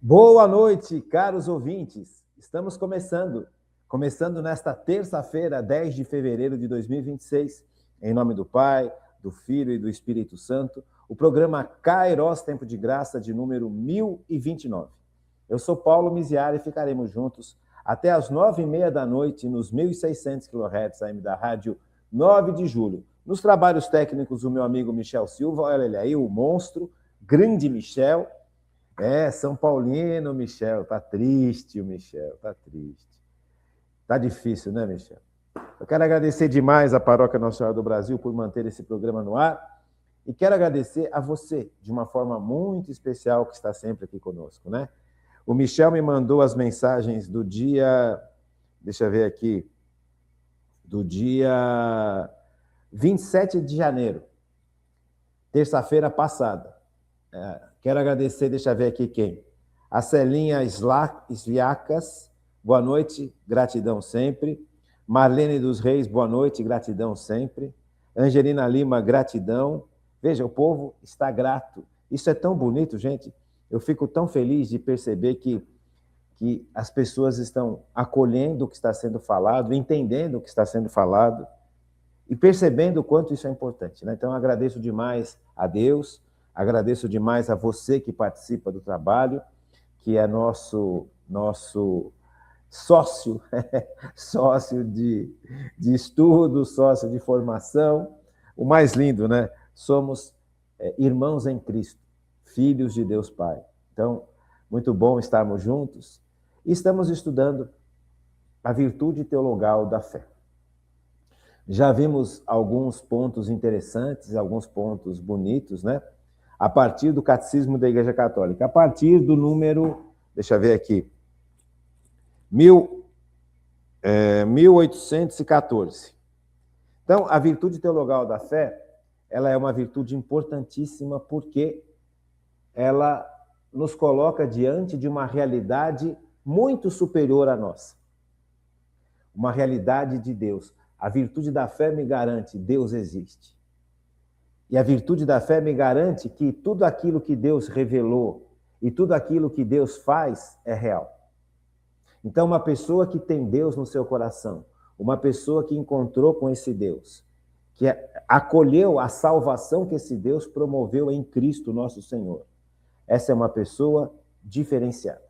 Boa noite, caros ouvintes. Estamos começando nesta terça-feira, 10 de fevereiro de 2026, em nome do Pai, do Filho e do Espírito Santo, o programa Kairos Tempo de Graça de número 1029. Eu sou Paulo Miziari e ficaremos juntos até as 9h30 da noite nos 1.600 kHz AM da rádio 9 de julho. Nos trabalhos técnicos, o meu amigo Michel Silva, olha ele aí, o monstro, grande Michel. São Paulino, Michel. Tá triste o Michel, tá triste. Tá difícil, né, Michel? Eu quero agradecer demais à Paróquia Nossa Senhora do Brasil por manter esse programa no ar e quero agradecer a você, de uma forma muito especial, que está sempre aqui conosco, né? O Michel me mandou as mensagens do dia, deixa eu ver aqui, do dia 27 de janeiro, terça-feira passada. Quero agradecer, deixa eu ver aqui quem. A Celinha Sviacas, boa noite, gratidão sempre. Marlene dos Reis, boa noite, gratidão sempre. Angelina Lima, gratidão. Veja, o povo está grato. Isso é tão bonito, gente. Eu fico tão feliz de perceber que as pessoas estão acolhendo o que está sendo falado, entendendo o que está sendo falado e percebendo o quanto isso é importante, né? Então, eu agradeço demais a Deus, agradeço demais a você que participa do trabalho, que é nosso sócio, sócio de estudo, sócio de formação. O mais lindo, né? Somos irmãos em Cristo, filhos de Deus Pai. Então, muito bom estarmos juntos. E estamos estudando a virtude teologal da fé. Já vimos alguns pontos interessantes, alguns pontos bonitos, né? A partir do Catecismo da Igreja Católica, a partir do número, deixa eu ver aqui, 1814. Então, a virtude teologal da fé, ela é uma virtude importantíssima porque ela nos coloca diante de uma realidade muito superior à nossa. Uma realidade de Deus. A virtude da fé me garante, Deus existe. E a virtude da fé me garante que tudo aquilo que Deus revelou e tudo aquilo que Deus faz é real. Então, uma pessoa que tem Deus no seu coração, uma pessoa que encontrou com esse Deus, que acolheu a salvação que esse Deus promoveu em Cristo, nosso Senhor, essa é uma pessoa diferenciada.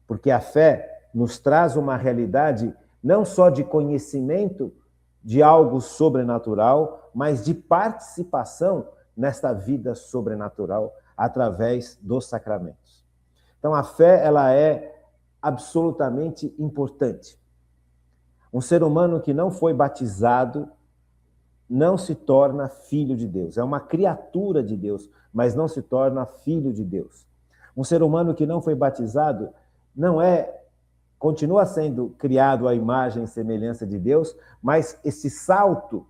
Porque a fé nos traz uma realidade não só de conhecimento de algo sobrenatural, mas de participação nesta vida sobrenatural através dos sacramentos. Então, a fé, ela é absolutamente importante. Um ser humano que não foi batizado não se torna filho de Deus. É uma criatura de Deus, mas não se torna filho de Deus. Um ser humano que não foi batizado continua sendo criado à imagem e semelhança de Deus, mas esse salto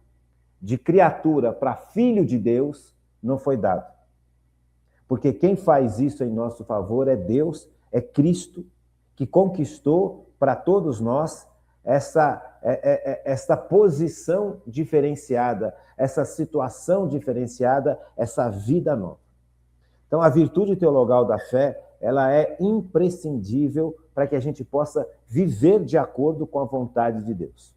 de criatura para filho de Deus não foi dado. Porque quem faz isso em nosso favor é Deus, é Cristo, que conquistou para todos nós essa posição diferenciada, essa situação diferenciada, essa vida nova. Então, a virtude teologal da fé, ela é imprescindível para que a gente possa viver de acordo com a vontade de Deus.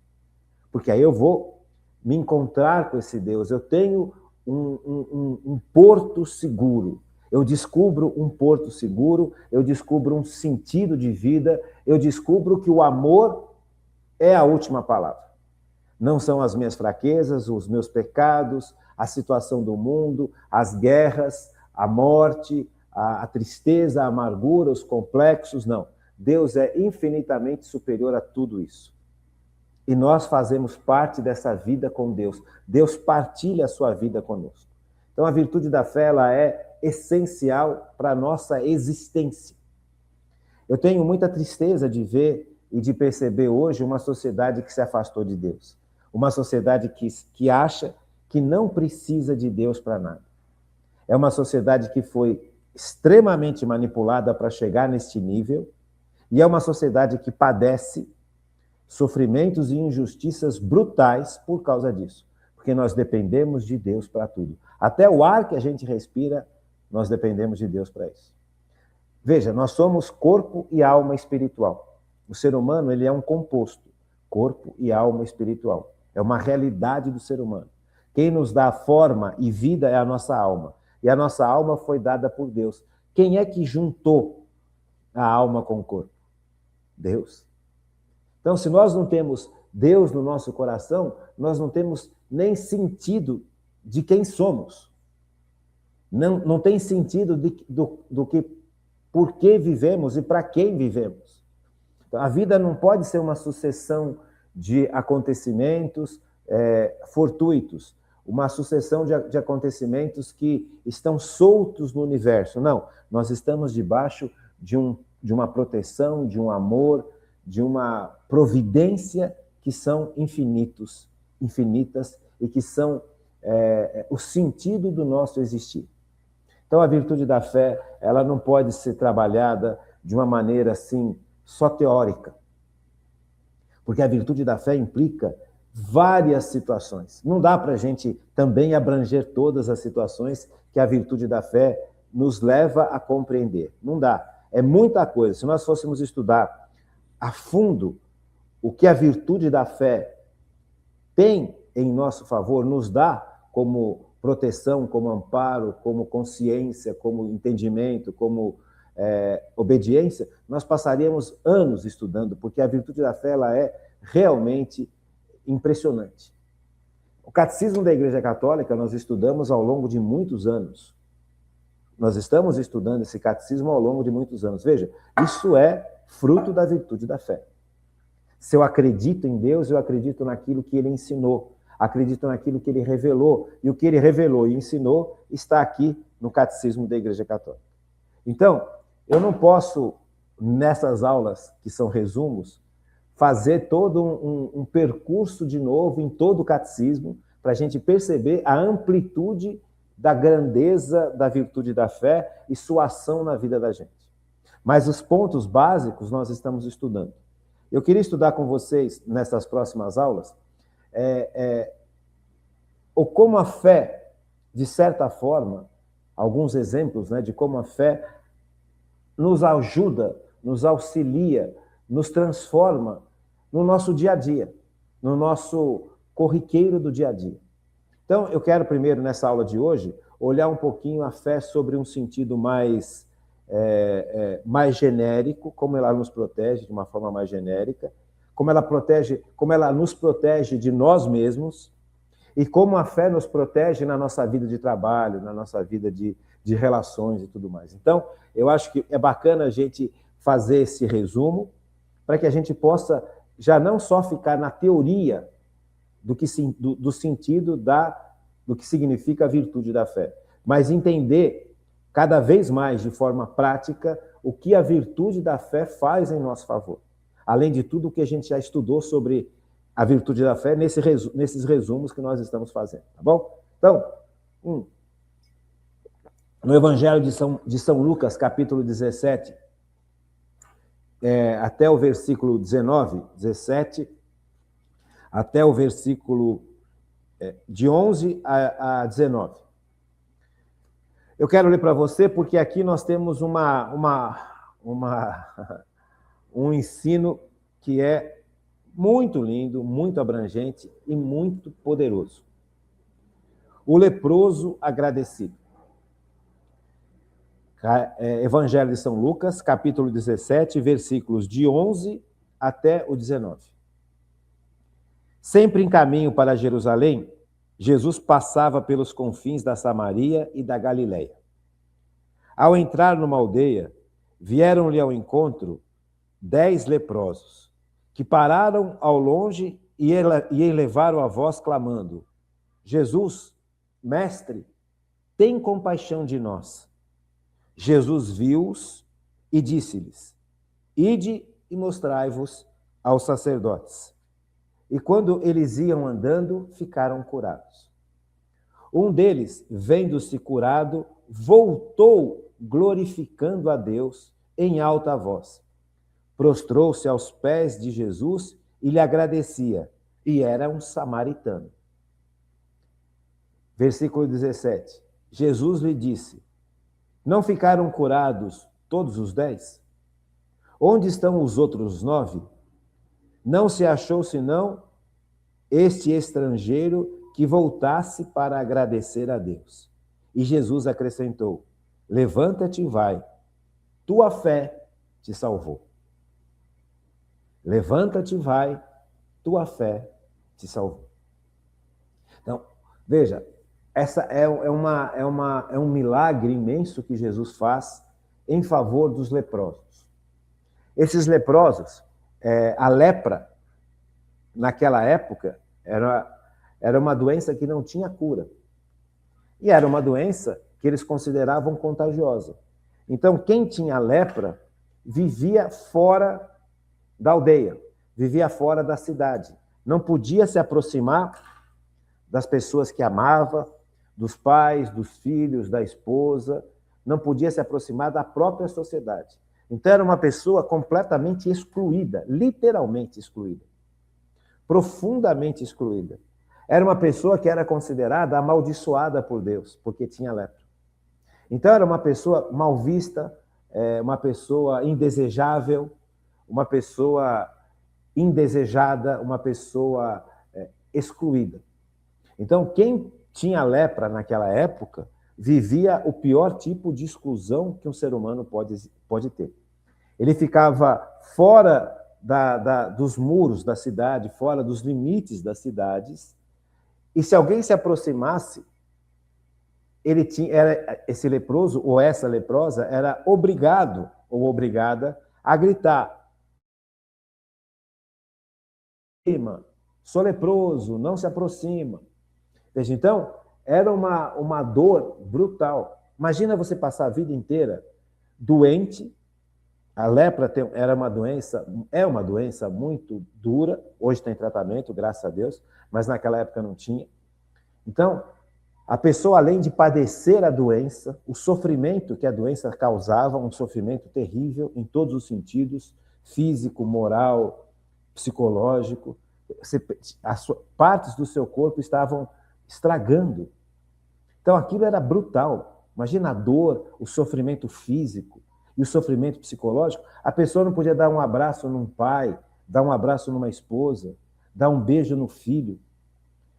Porque aí eu vou me encontrar com esse Deus, eu tenho um porto seguro, eu descubro um porto seguro, eu descubro um sentido de vida, eu descubro que o amor é a última palavra. Não são as minhas fraquezas, os meus pecados, a situação do mundo, as guerras, a morte, a tristeza, a amargura, os complexos, não. Deus é infinitamente superior a tudo isso. E nós fazemos parte dessa vida com Deus. Deus partilha a sua vida conosco. Então, a virtude da fé, ela é essencial para a nossa existência. Eu tenho muita tristeza de ver e de perceber hoje uma sociedade que se afastou de Deus. Uma sociedade que acha que não precisa de Deus para nada. É uma sociedade que foi extremamente manipulada para chegar neste nível, e é uma sociedade que padece sofrimentos e injustiças brutais por causa disso, porque nós dependemos de Deus para tudo. Até o ar que a gente respira, nós dependemos de Deus para isso. Veja, nós somos corpo e alma espiritual. O ser humano, ele é um composto, corpo e alma espiritual. É uma realidade do ser humano. Quem nos dá forma e vida é a nossa alma. E a nossa alma foi dada por Deus. Quem é que juntou a alma com o corpo? Deus. Então, se nós não temos Deus no nosso coração, nós não temos nem sentido de quem somos. Não tem sentido do que, por que vivemos e para quem vivemos. Então, a vida não pode ser uma sucessão de acontecimentos fortuitos, uma sucessão de acontecimentos que estão soltos no universo. Não, nós estamos debaixo de uma proteção, de um amor, de uma providência que são infinitas e que são o sentido do nosso existir. Então, a virtude da fé, ela não pode ser trabalhada de uma maneira assim, só teórica. Porque a virtude da fé implica várias situações. Não dá para a gente também abranger todas as situações que a virtude da fé nos leva a compreender. Não dá. É muita coisa. Se nós fôssemos estudar a fundo o que a virtude da fé tem em nosso favor, nos dá como proteção, como amparo, como consciência, como entendimento, como obediência, nós passaríamos anos estudando, porque a virtude da fé ela é realmente impressionante. O Catecismo da Igreja Católica nós estudamos ao longo de muitos anos. Nós estamos estudando esse catecismo ao longo de muitos anos. Veja, isso é fruto da virtude da fé. Se eu acredito em Deus, eu acredito naquilo que Ele ensinou, acredito naquilo que Ele revelou, e o que Ele revelou e ensinou está aqui no Catecismo da Igreja Católica. Então, eu não posso, nessas aulas, que são resumos, fazer todo um percurso de novo em todo o catecismo, para a gente perceber a amplitude da grandeza da virtude da fé e sua ação na vida da gente. Mas os pontos básicos nós estamos estudando. Eu queria estudar com vocês, nessas próximas aulas, como a fé, de certa forma, alguns exemplos, né, de como a fé nos ajuda, nos auxilia, nos transforma no nosso dia a dia, no nosso corriqueiro do dia a dia. Então, eu quero primeiro, nessa aula de hoje, olhar um pouquinho a fé sobre um sentido mais genérico, como ela nos protege de uma forma mais genérica, como ela nos protege de nós mesmos, e como a fé nos protege na nossa vida de trabalho, na nossa vida de relações e tudo mais. Então, eu acho que é bacana a gente fazer esse resumo para que a gente possa já não só ficar na teoria do sentido do que significa a virtude da fé, mas entender cada vez mais de forma prática o que a virtude da fé faz em nosso favor. Além de tudo o que a gente já estudou sobre a virtude da fé nesses resumos que nós estamos fazendo, tá bom? Então, no Evangelho de São Lucas, capítulo 17, até o versículo 19, 17, até o versículo de 11 a 19. Eu quero ler para você porque aqui nós temos um ensino que é muito lindo, muito abrangente e muito poderoso. O leproso agradecido. Evangelho de São Lucas, capítulo 17, versículos de 11 até o 19. Sempre em caminho para Jerusalém, Jesus passava pelos confins da Samaria e da Galileia. Ao entrar numa aldeia, vieram-lhe ao encontro 10 leprosos, que pararam ao longe e elevaram a voz clamando: Jesus, mestre, tem compaixão de nós. Jesus viu-os e disse-lhes: Ide e mostrai-vos aos sacerdotes. E quando eles iam andando, ficaram curados. Um deles, vendo-se curado, voltou glorificando a Deus em alta voz. Prostrou-se aos pés de Jesus e lhe agradecia, e era um samaritano. Versículo 17. Jesus lhe disse: Não ficaram curados todos os 10? Onde estão os outros 9? Não se achou senão este estrangeiro que voltasse para agradecer a Deus. E Jesus acrescentou: levanta-te e vai, tua fé te salvou. Levanta-te e vai, tua fé te salvou. Então, veja, essa é um milagre imenso que Jesus faz em favor dos leprosos. Esses leprosos, a lepra, naquela época, era uma doença que não tinha cura. E era uma doença que eles consideravam contagiosa. Então, quem tinha lepra vivia fora da aldeia, vivia fora da cidade. Não podia se aproximar das pessoas que amava, dos pais, dos filhos, da esposa, não podia se aproximar da própria sociedade. Então era uma pessoa completamente excluída, literalmente excluída, profundamente excluída. Era uma pessoa que era considerada amaldiçoada por Deus, porque tinha lepra. Então era uma pessoa mal vista, uma pessoa indesejável, uma pessoa indesejada, uma pessoa excluída. Então, quem tinha lepra naquela época vivia o pior tipo de exclusão que um ser humano pode ter. Ele ficava fora dos muros da cidade, fora dos limites das cidades, e se alguém se aproximasse, esse leproso ou essa leprosa era obrigado ou obrigada a gritar: sou leproso, não se aproxima. Veja, então, era uma dor brutal. Imagina você passar a vida inteira doente. A lepra é uma doença muito dura. Hoje tem tratamento, graças a Deus, mas naquela época não tinha. Então, a pessoa, além de padecer a doença, o sofrimento que a doença causava, um sofrimento terrível em todos os sentidos, físico, moral, psicológico, partes do seu corpo estavam estragando. Então aquilo era brutal. Imagina a dor, o sofrimento físico e o sofrimento psicológico. A pessoa não podia dar um abraço num pai, dar um abraço numa esposa, dar um beijo no filho.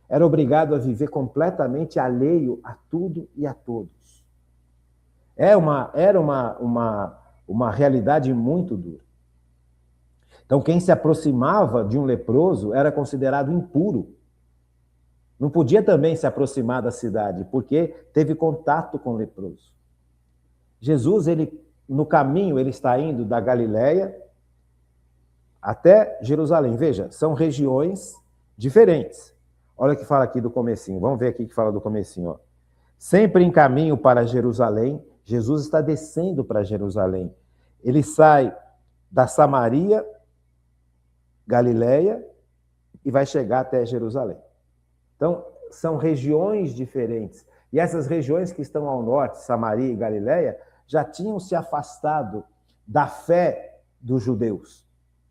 Era obrigado a viver completamente alheio a tudo e a todos. Era uma realidade muito dura. Então quem se aproximava de um leproso era considerado impuro. Não podia também se aproximar da cidade, porque teve contato com o leproso. Jesus, no caminho, ele está indo da Galileia até Jerusalém. Veja, são regiões diferentes. Olha o que fala aqui do comecinho. Vamos ver aqui o que fala do comecinho. Ó. Sempre em caminho para Jerusalém, Jesus está descendo para Jerusalém. Ele sai da Samaria, Galileia, e vai chegar até Jerusalém. Então, são regiões diferentes. E essas regiões que estão ao norte, Samaria e Galileia, já tinham se afastado da fé dos judeus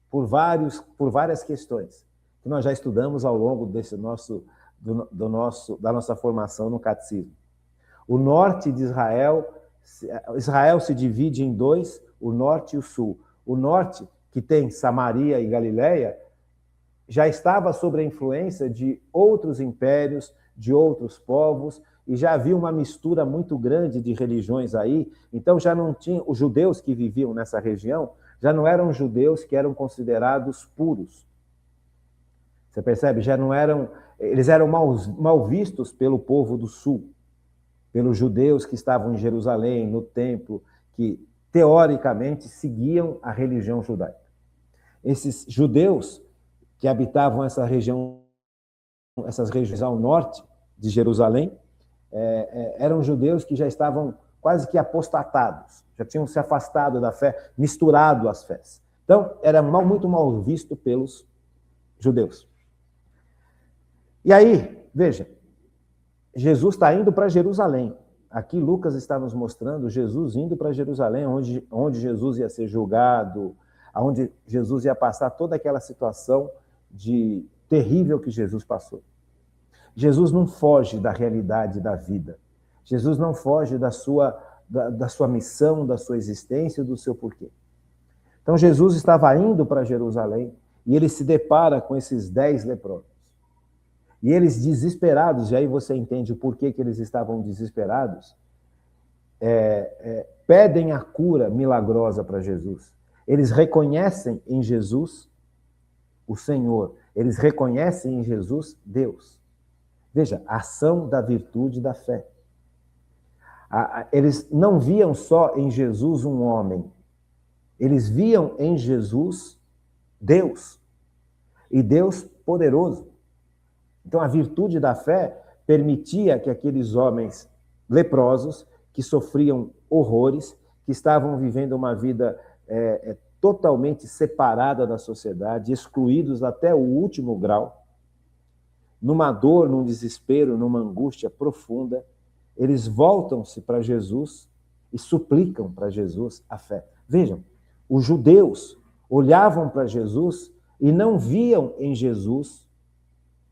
por várias questões que nós já estudamos ao longo da nossa formação no catecismo. O norte de Israel se divide em dois, o norte e o sul. O norte, que tem Samaria e Galileia, já estava sob a influência de outros impérios, de outros povos, e já havia uma mistura muito grande de religiões aí. Então já não tinha os judeus que viviam nessa região, já não eram judeus que eram considerados puros. Você percebe? Eles eram mal vistos pelo povo do sul, pelos judeus que estavam em Jerusalém, no templo, que teoricamente seguiam a religião judaica. Esses judeus que habitavam essas regiões ao norte de Jerusalém, eram judeus que já estavam quase que apostatados, já tinham se afastado da fé, misturado as fés. Então, era muito mal visto pelos judeus. E aí, veja, Jesus está indo para Jerusalém. Aqui Lucas está nos mostrando Jesus indo para Jerusalém, onde Jesus ia ser julgado, onde Jesus ia passar toda aquela situação terrível que Jesus passou. Jesus não foge da realidade da vida. Jesus não foge da sua da sua missão, da sua existência, do seu porquê. Então Jesus estava indo para Jerusalém e ele se depara com esses 10 leprosos. E eles desesperados, e aí você entende o porquê que eles estavam desesperados, pedem a cura milagrosa para Jesus. Eles reconhecem em Jesus o Senhor. Eles reconhecem em Jesus Deus. Veja, a ação da virtude da fé. Eles não viam só em Jesus um homem. Eles viam em Jesus Deus. E Deus poderoso. Então a virtude da fé permitia que aqueles homens leprosos, que sofriam horrores, que estavam vivendo uma vida totalmente separada da sociedade, excluídos até o último grau, numa dor, num desespero, numa angústia profunda, eles voltam-se para Jesus e suplicam para Jesus a fé. Vejam, os judeus olhavam para Jesus e não viam em Jesus,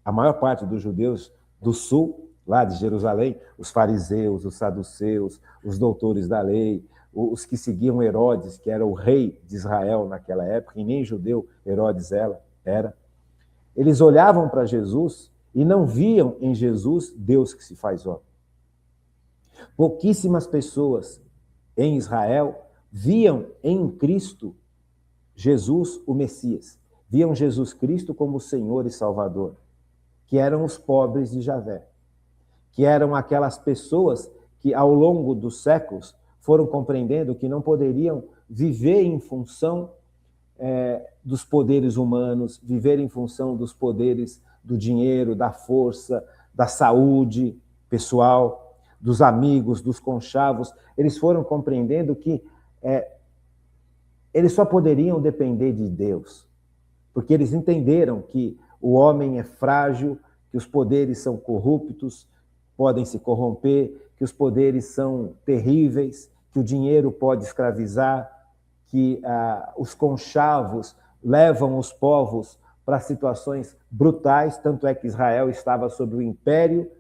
a maior parte dos judeus do sul, lá de Jerusalém, os fariseus, os saduceus, os doutores da lei, os que seguiam Herodes, que era o rei de Israel naquela época, e nem judeu Herodes era. Eles olhavam para Jesus e não viam em Jesus Deus que se faz homem. Pouquíssimas pessoas em Israel viam em Cristo Jesus o Messias. Viam Jesus Cristo como Senhor e Salvador, que eram os pobres de Javé, que eram aquelas pessoas que ao longo dos séculos foram compreendendo que não poderiam viver em função dos poderes humanos, viver em função dos poderes do dinheiro, da força, da saúde pessoal, dos amigos, dos conchavos. Eles foram compreendendo que eles só poderiam depender de Deus, porque eles entenderam que o homem é frágil, que os poderes são corruptos, podem se corromper, que os poderes são terríveis, que o dinheiro pode escravizar, que os conchavos levam os povos para situações brutais, tanto é que Israel estava sob o império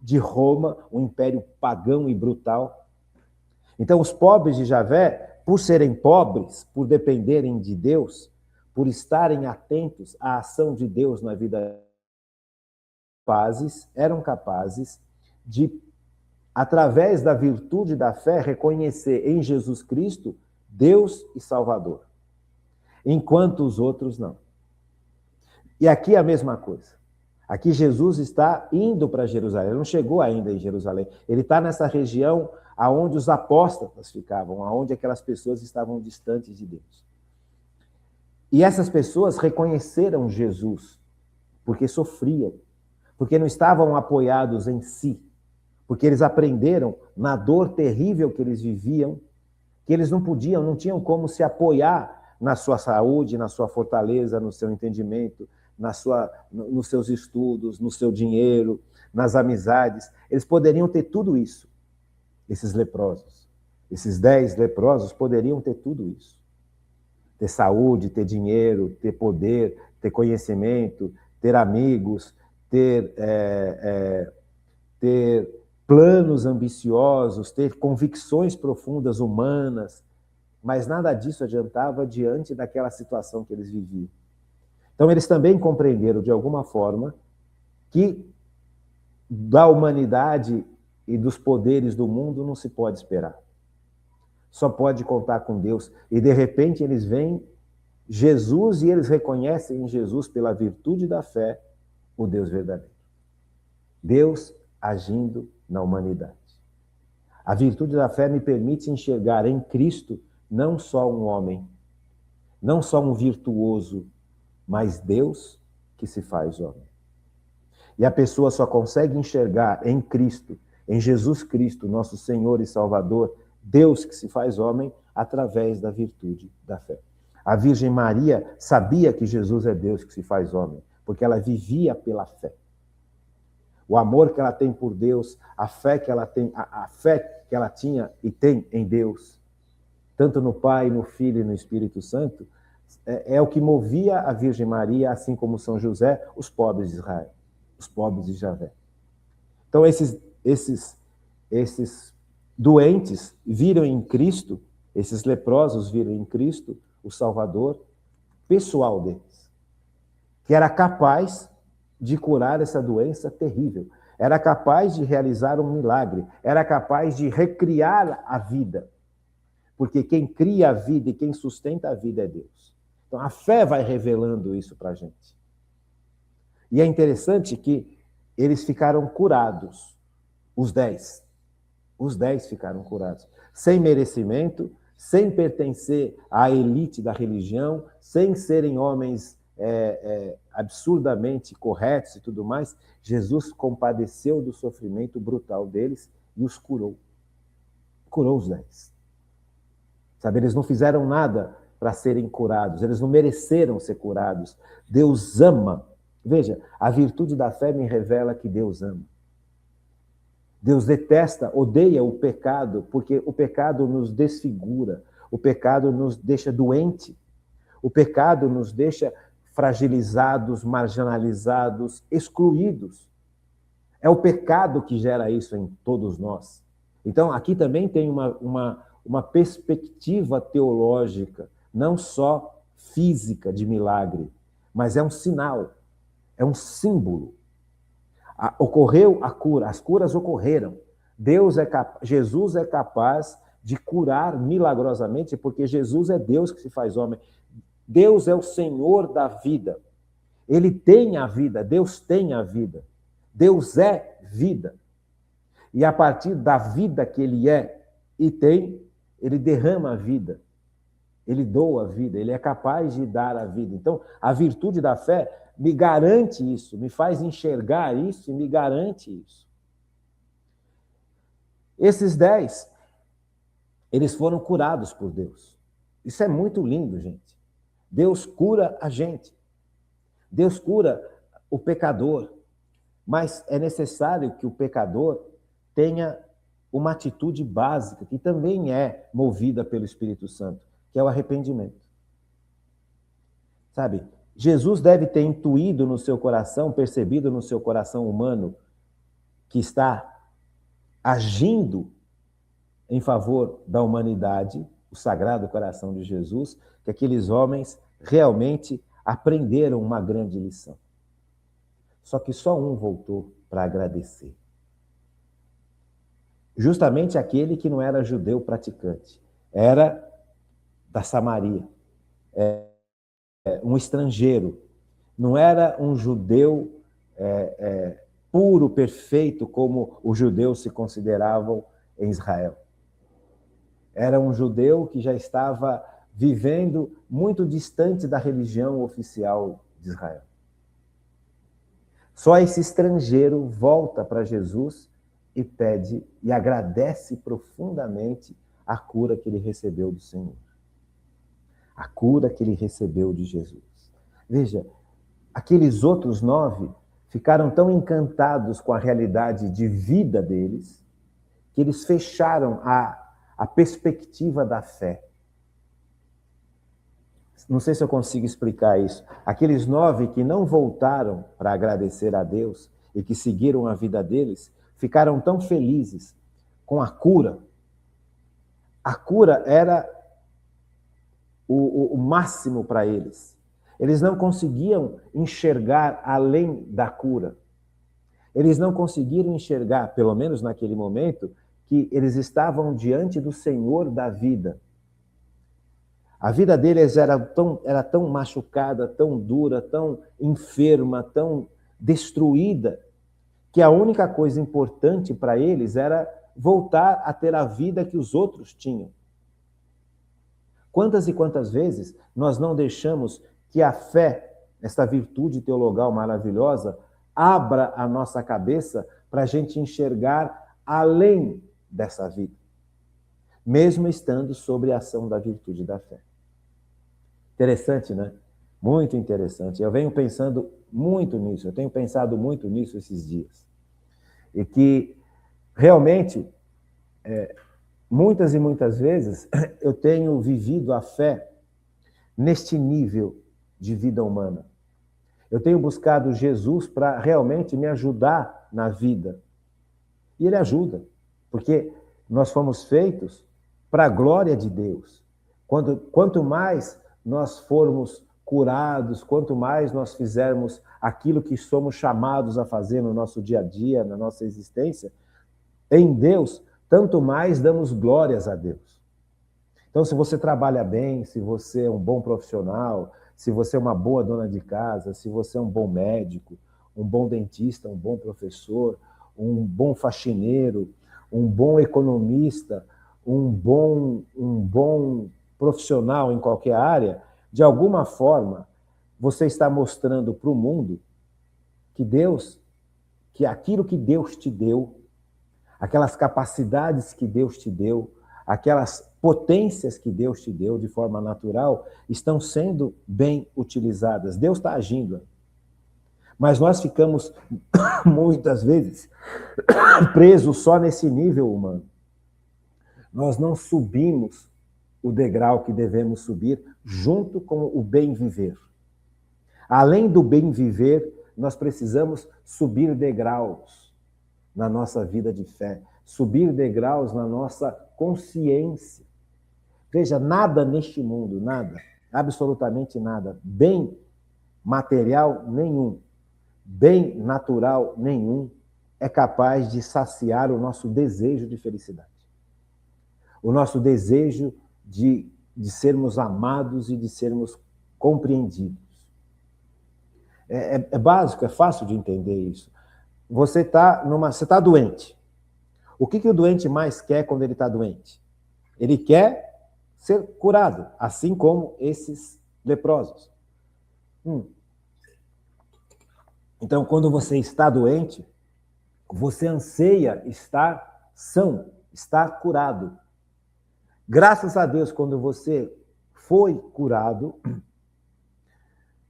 de Roma, um império pagão e brutal. Então, os pobres de Javé, por serem pobres, por dependerem de Deus, por estarem atentos à ação de Deus na vida, eram capazes de, através da virtude da fé, reconhecer em Jesus Cristo Deus e Salvador, enquanto os outros não. E aqui é a mesma coisa. Aqui Jesus está indo para Jerusalém, ele não chegou ainda em Jerusalém, ele está nessa região aonde os apóstolos ficavam, aonde aquelas pessoas estavam distantes de Deus. E essas pessoas reconheceram Jesus, porque sofriam, porque não estavam apoiados em si, porque eles aprenderam na dor terrível que eles viviam, que eles não tinham como se apoiar na sua saúde, na sua fortaleza, no seu entendimento, nos seus estudos, no seu dinheiro, nas amizades. Eles poderiam ter tudo isso, esses leprosos. Esses 10 leprosos poderiam ter tudo isso. Ter saúde, ter dinheiro, ter poder, ter conhecimento, ter amigos, ter planos ambiciosos, ter convicções profundas humanas, mas nada disso adiantava diante daquela situação que eles viviam. Então, eles também compreenderam, de alguma forma, que da humanidade e dos poderes do mundo não se pode esperar. Só pode contar com Deus. E, de repente, eles veem Jesus e eles reconhecem em Jesus, pela virtude da fé, o Deus verdadeiro. Deus agindo na humanidade. A virtude da fé me permite enxergar em Cristo não só um homem, não só um virtuoso, mas Deus que se faz homem. E a pessoa só consegue enxergar em Cristo, em Jesus Cristo, nosso Senhor e Salvador, Deus que se faz homem, através da virtude da fé. A Virgem Maria sabia que Jesus é Deus que se faz homem, porque ela vivia pela fé. O amor que ela tem por Deus, a fé que ela tem, a fé que ela tinha e tem em Deus, tanto no Pai, no Filho e no Espírito Santo, é o que movia a Virgem Maria, assim como São José, os pobres de Israel, os pobres de Javé. Então, esses doentes viram em Cristo, esses leprosos viram em Cristo o Salvador pessoal deles, que era capaz de curar essa doença terrível, era capaz de realizar um milagre, era capaz de recriar a vida, porque quem cria a vida e quem sustenta a vida é Deus. Então a fé vai revelando isso para a gente. E é interessante que eles ficaram curados, os 10. Os 10 ficaram curados, sem merecimento, sem pertencer à elite da religião, sem serem homens absurdamente corretos e tudo mais. Jesus compadeceu do sofrimento brutal deles e os curou. Curou os 10. Sabe, eles não fizeram nada para serem curados, eles não mereceram ser curados. Deus ama. Veja, a virtude da fé me revela que Deus ama. Deus detesta, odeia o pecado, porque o pecado nos desfigura, o pecado nos deixa doente, o pecado nos deixa fragilizados, marginalizados, excluídos. É o pecado que gera isso em todos nós. Então, aqui também tem uma perspectiva teológica, não só física de milagre, mas é um sinal, é um símbolo. Ocorreu a cura, as curas ocorreram. Jesus é capaz de curar milagrosamente, porque Jesus é Deus que se faz homem. Deus é o Senhor da vida. Ele tem a vida, Deus tem a vida. Deus é vida. E a partir da vida que ele é e tem, ele derrama a vida. Ele doa a vida, ele é capaz de dar a vida. Então, a virtude da fé me garante isso, me faz enxergar isso e me garante isso. Esses 10, eles foram curados por Deus. Isso é muito lindo, gente. Deus cura a gente. Deus cura o pecador. Mas é necessário que o pecador tenha uma atitude básica, que também é movida pelo Espírito Santo, que é o arrependimento. Sabe? Jesus deve ter intuído no seu coração, percebido no seu coração humano, que está agindo em favor da humanidade, o Sagrado Coração de Jesus, que aqueles homens realmente aprenderam uma grande lição. Só que só um voltou para agradecer. Justamente aquele que não era judeu praticante, era da Samaria, um estrangeiro, não era um judeu puro, perfeito, como os judeus se consideravam em Israel. Era um judeu que já estava vivendo muito distante da religião oficial de Israel. Só esse estrangeiro volta para Jesus e pede e agradece profundamente a cura que ele recebeu do Senhor. A cura que ele recebeu de Jesus. Veja, aqueles outros 9 ficaram tão encantados com a realidade de vida deles que eles fecharam a perspectiva da fé. Não sei se eu consigo explicar isso. Aqueles 9 que não voltaram para agradecer a Deus e que seguiram a vida deles, ficaram tão felizes com a cura. A cura era o máximo para eles. Eles não conseguiam enxergar além da cura. Eles não conseguiram enxergar, pelo menos naquele momento, que eles estavam diante do Senhor da vida. A vida deles era tão machucada, tão dura, tão enferma, tão destruída, que a única coisa importante para eles era voltar a ter a vida que os outros tinham. Quantas e quantas vezes nós não deixamos que a fé, essa virtude teologal maravilhosa, abra a nossa cabeça para a gente enxergar além dessa vida, mesmo estando sob a ação da virtude da fé. Interessante, né? Muito interessante. Eu venho pensando muito nisso, eu tenho pensado muito nisso esses dias. E que, realmente, muitas e muitas vezes, eu tenho vivido a fé neste nível de vida humana. Eu tenho buscado Jesus para realmente me ajudar na vida. E ele ajuda, porque nós fomos feitos para a glória de Deus. Quanto mais nós formos curados, quanto mais nós fizermos aquilo que somos chamados a fazer no nosso dia a dia, na nossa existência, em Deus, tanto mais damos glórias a Deus. Então, se você trabalha bem, se você é um bom profissional, se você é uma boa dona de casa, se você é um bom médico, um bom dentista, um bom professor, um bom faxineiro, um bom economista, um bom profissional em qualquer área, de alguma forma, você está mostrando para o mundo que aquilo que Deus te deu, aquelas capacidades que Deus te deu, aquelas potências que Deus te deu de forma natural, estão sendo bem utilizadas. Deus está agindo. Mas nós ficamos, muitas vezes, presos só nesse nível humano. Nós não subimos o degrau que devemos subir junto com o bem viver. Além do bem viver, nós precisamos subir degraus na nossa vida de fé, subir degraus na nossa consciência. Veja, nada neste mundo, nada, absolutamente nada, bem material nenhum, bem natural nenhum, é capaz de saciar o nosso desejo de felicidade. O nosso desejo de sermos amados e de sermos compreendidos. É básico, é fácil de entender isso. Você está doente. O que o doente mais quer quando ele está doente? Ele quer ser curado, assim como esses leprosos. Então, quando você está doente, você anseia estar são, estar curado. Graças a Deus, quando você foi curado,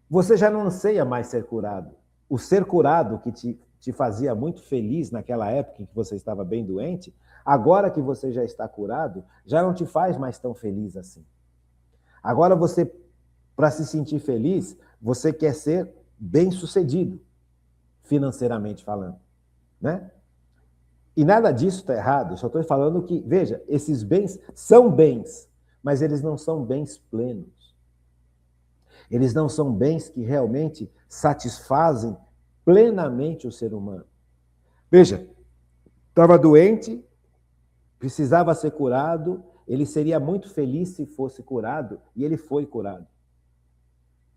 você já não anseia mais ser curado. O ser curado, que te fazia muito feliz naquela época em que você estava bem doente, agora que você já está curado, já não te faz mais tão feliz assim. Agora você, para se sentir feliz, você quer ser bem-sucedido, financeiramente falando, né? E nada disso está errado, eu só estou falando que, veja, esses bens são bens, mas eles não são bens plenos. Eles não são bens que realmente satisfazem plenamente o ser humano. Veja, estava doente, precisava ser curado, ele seria muito feliz se fosse curado, e ele foi curado.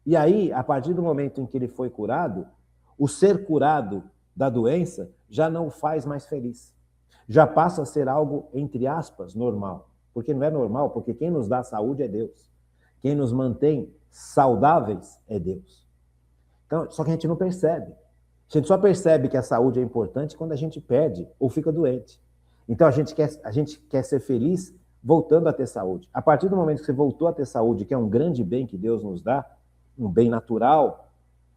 E aí, a partir do momento em que ele foi curado, o ser curado da doença já não o faz mais feliz. Já passa a ser algo, entre aspas, normal. Porque não é normal, porque quem nos dá saúde é Deus. Quem nos mantém saudáveis é Deus. Então, só que a gente não percebe. A gente só percebe que a saúde é importante quando a gente perde ou fica doente. Então, a gente quer ser feliz voltando a ter saúde. A partir do momento que você voltou a ter saúde, que é um grande bem que Deus nos dá, um bem natural,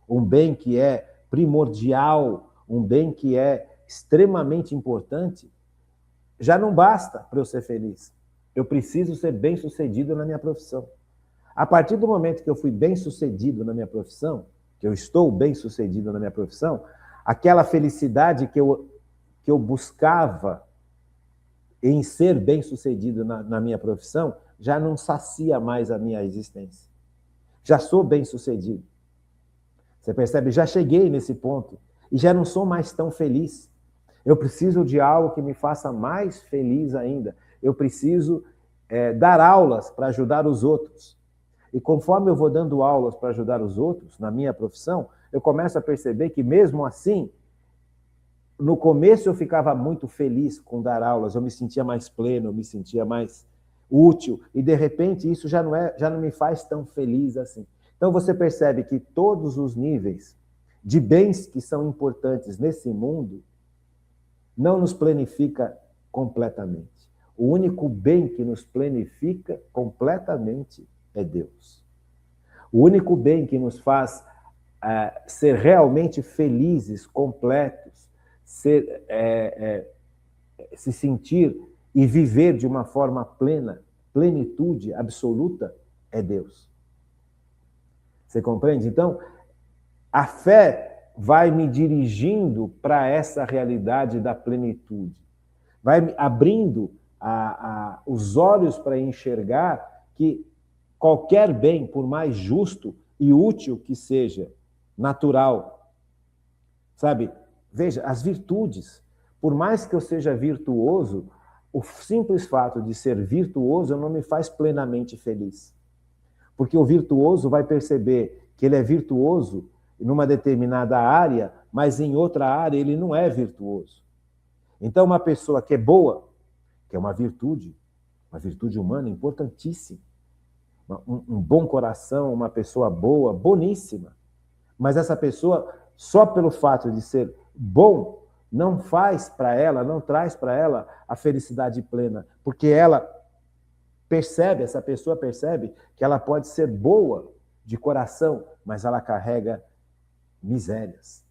um bem que é primordial, um bem que é extremamente importante, já não basta para eu ser feliz. Eu preciso ser bem-sucedido na minha profissão. A partir do momento que eu fui bem-sucedido na minha profissão, que eu estou bem-sucedido na minha profissão, aquela felicidade que eu buscava em ser bem-sucedido na minha profissão, já não sacia mais a minha existência. Já sou bem-sucedido. Você percebe? Já cheguei nesse ponto e já não sou mais tão feliz. Eu preciso de algo que me faça mais feliz ainda. Eu preciso dar aulas para ajudar os outros. E conforme eu vou dando aulas para ajudar os outros, na minha profissão, eu começo a perceber que mesmo assim, no começo eu ficava muito feliz com dar aulas, eu me sentia mais pleno, eu me sentia mais útil, e de repente isso já não me faz tão feliz assim. Então você percebe que todos os níveis de bens que são importantes nesse mundo não nos planifica completamente. O único bem que nos planifica completamente é Deus. O único bem que nos faz ser realmente felizes, completos, se sentir e viver de uma forma plena, plenitude absoluta, é Deus. Você compreende? Então, a fé vai me dirigindo para essa realidade da plenitude. Vai me abrindo os olhos para enxergar que qualquer bem, por mais justo e útil que seja, natural, sabe? Veja, as virtudes, por mais que eu seja virtuoso, o simples fato de ser virtuoso não me faz plenamente feliz. Porque o virtuoso vai perceber que ele é virtuoso numa determinada área, mas em outra área ele não é virtuoso. Então, uma pessoa que é boa, que é uma virtude humana importantíssima, um bom coração, uma pessoa boa, boníssima, mas essa pessoa, só pelo fato de ser bom, não faz para ela, não traz para ela a felicidade plena, porque ela percebe, essa pessoa percebe que ela pode ser boa de coração, mas ela carrega misérias.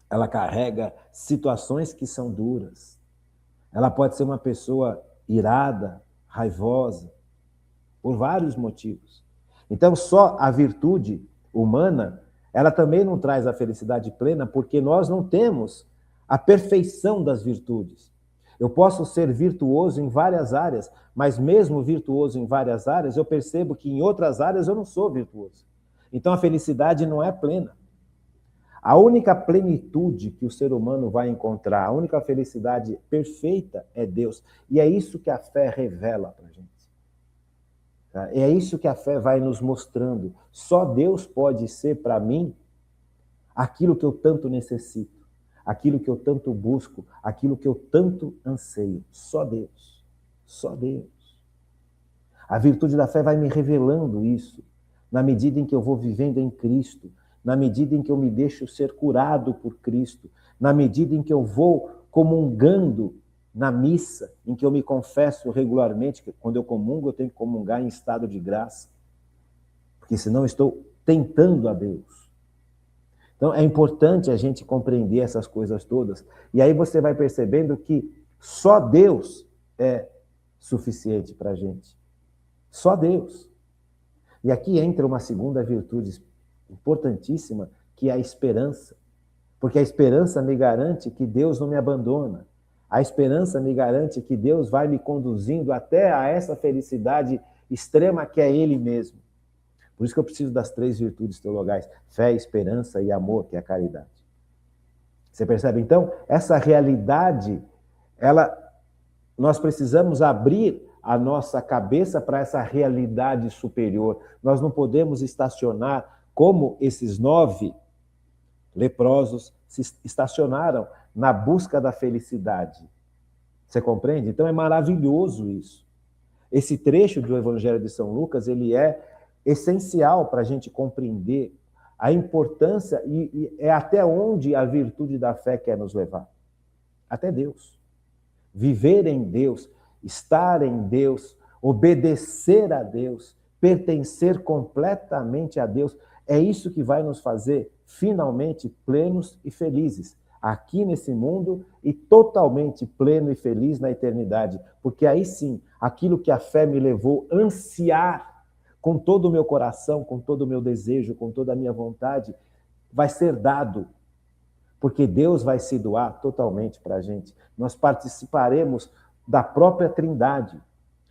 Ela carrega situações que são duras. Ela pode ser uma pessoa irada, raivosa, por vários motivos. Então, só a virtude humana, ela também não traz a felicidade plena, porque nós não temos a perfeição das virtudes. Eu posso ser virtuoso em várias áreas, mas mesmo virtuoso em várias áreas, eu percebo que em outras áreas eu não sou virtuoso. Então a felicidade não é plena. A única plenitude que o ser humano vai encontrar, a única felicidade perfeita é Deus. E é isso que a fé revela para a gente. É isso que a fé vai nos mostrando. Só Deus pode ser para mim aquilo que eu tanto necessito, aquilo que eu tanto busco, aquilo que eu tanto anseio. Só Deus. Só Deus. A virtude da fé vai me revelando isso, na medida em que eu vou vivendo em Cristo, na medida em que eu me deixo ser curado por Cristo, na medida em que eu vou comungando na missa, em que eu me confesso regularmente, que quando eu comungo eu tenho que comungar em estado de graça, porque senão eu estou tentando a Deus. Então é importante a gente compreender essas coisas todas, e aí você vai percebendo que só Deus é suficiente para a gente. Só Deus. E aqui entra uma segunda virtude importantíssima, que é a esperança. Porque a esperança me garante que Deus não me abandona. A esperança me garante que Deus vai me conduzindo até a essa felicidade extrema que é Ele mesmo. Por isso que eu preciso das 3 virtudes teologais: fé, esperança e amor, que é a caridade. Você percebe? Então, essa realidade, nós precisamos abrir a nossa cabeça para essa realidade superior. Nós não podemos estacionar como esses 9 leprosos se estacionaram na busca da felicidade. Você compreende? Então é maravilhoso isso. Esse trecho do Evangelho de São Lucas, ele é essencial para a gente compreender a importância e é até onde a virtude da fé quer nos levar. Até Deus. Viver em Deus, estar em Deus, obedecer a Deus, pertencer completamente a Deus, é isso que vai nos fazer finalmente plenos e felizes, aqui nesse mundo e totalmente pleno e feliz na eternidade, porque aí sim, aquilo que a fé me levou a ansiar com todo o meu coração, com todo o meu desejo, com toda a minha vontade, vai ser dado, porque Deus vai se doar totalmente para a gente. Nós participaremos da própria Trindade,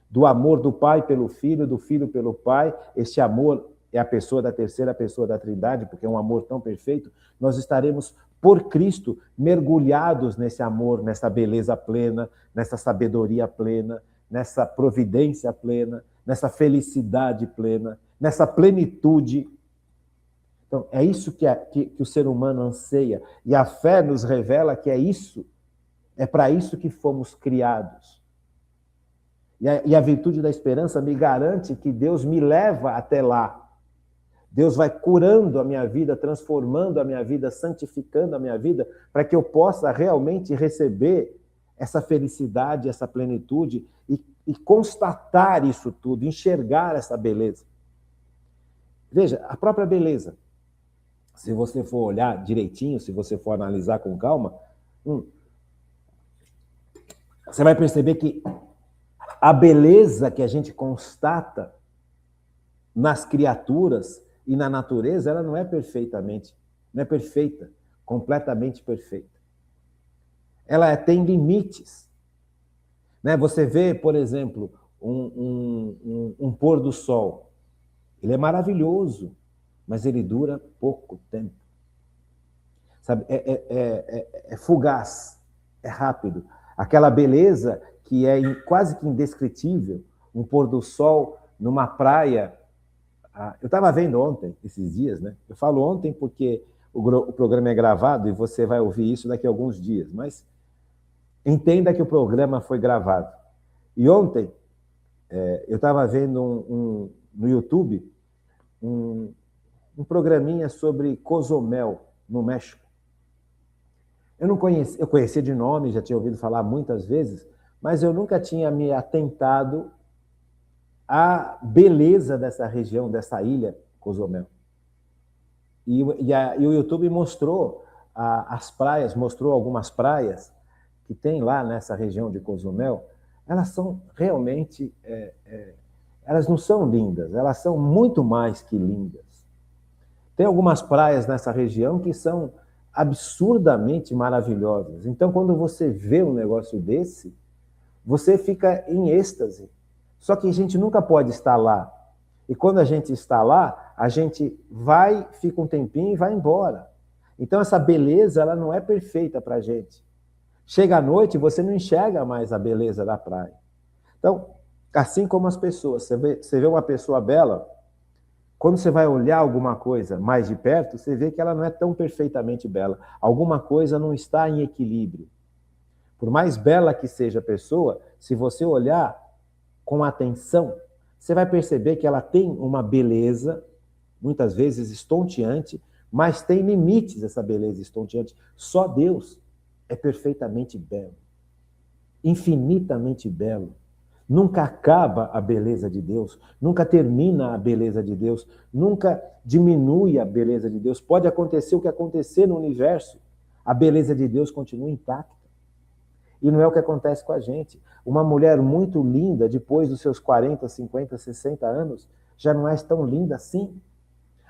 do amor do Pai pelo Filho, do Filho pelo Pai. Este amor é a pessoa da terceira pessoa da Trindade, porque é um amor tão perfeito. Nós estaremos, por Cristo, mergulhados nesse amor, nessa beleza plena, nessa sabedoria plena, nessa providência plena, nessa felicidade plena, nessa plenitude. Então, é isso que o ser humano anseia. E a fé nos revela que é isso, é para isso que fomos criados. E a virtude da esperança me garante que Deus me leva até lá. Deus vai curando a minha vida, transformando a minha vida, santificando a minha vida, para que eu possa realmente receber essa felicidade, essa plenitude e constatar isso tudo, enxergar essa beleza. Veja, a própria beleza. Se você for olhar direitinho, se você for analisar com calma, você vai perceber que a beleza que a gente constata nas criaturas e na natureza, ela não é perfeita, completamente perfeita. Ela tem limites. Né? Você vê, por exemplo, um pôr do sol. Ele é maravilhoso, mas ele dura pouco tempo. Sabe? É fugaz, é rápido. Aquela beleza que é quase que indescritível, um pôr do sol numa praia. Eu estava vendo ontem, esses dias, né? Eu falo ontem porque o programa é gravado e você vai ouvir isso daqui a alguns dias, mas entenda que o programa foi gravado. E ontem, eu estava vendo no YouTube um programinha sobre Cozumel, no México. Eu conhecia de nome, já tinha ouvido falar muitas vezes, mas eu nunca tinha me atentado à beleza dessa região, dessa ilha, Cozumel. E o YouTube mostrou as praias, mostrou algumas praias que tem lá nessa região de Cozumel. Elas são realmente, elas não são lindas, elas são muito mais que lindas. Tem algumas praias nessa região que são absurdamente maravilhosas. Então, quando você vê um negócio desse, você fica em êxtase. Só que a gente nunca pode estar lá. E quando a gente está lá, a gente vai, fica um tempinho e vai embora. Então, essa beleza, ela não é perfeita para a gente. Chega à noite, você não enxerga mais a beleza da praia. Então, assim como as pessoas, você vê uma pessoa bela, quando você vai olhar alguma coisa mais de perto, você vê que ela não é tão perfeitamente bela. Alguma coisa não está em equilíbrio. Por mais bela que seja a pessoa, se você olhar com atenção, você vai perceber que ela tem uma beleza, muitas vezes estonteante, mas tem limites essa beleza estonteante. Só Deus é perfeitamente belo, infinitamente belo. Nunca acaba a beleza de Deus, nunca termina a beleza de Deus, nunca diminui a beleza de Deus. Pode acontecer o que acontecer no universo, a beleza de Deus continua intacta. E não é o que acontece com a gente. Uma mulher muito linda, depois dos seus 40, 50, 60 anos, já não é tão linda assim.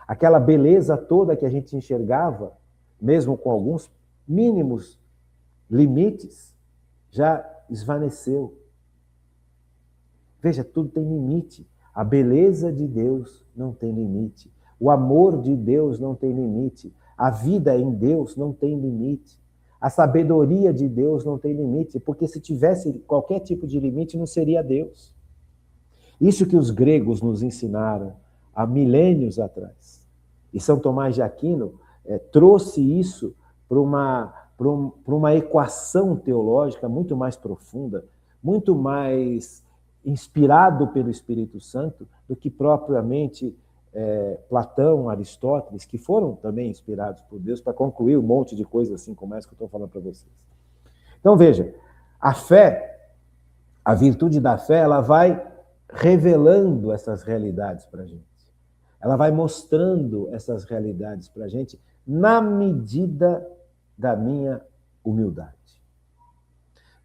Aquela beleza toda que a gente enxergava, mesmo com alguns mínimos limites, já esvaneceu. Veja, tudo tem limite. A beleza de Deus não tem limite. O amor de Deus não tem limite. A vida em Deus não tem limite. A sabedoria de Deus não tem limite, porque se tivesse qualquer tipo de limite, não seria Deus. Isso que os gregos nos ensinaram há milênios atrás. E São Tomás de Aquino trouxe isso para uma equação teológica muito mais profunda, muito mais inspirado pelo Espírito Santo do que propriamente Platão, Aristóteles, que foram também inspirados por Deus para concluir um monte de coisas assim como essa que eu estou falando para vocês. Então, veja, a fé, a virtude da fé, ela vai revelando essas realidades para a gente. Ela vai mostrando essas realidades para a gente na medida da minha humildade,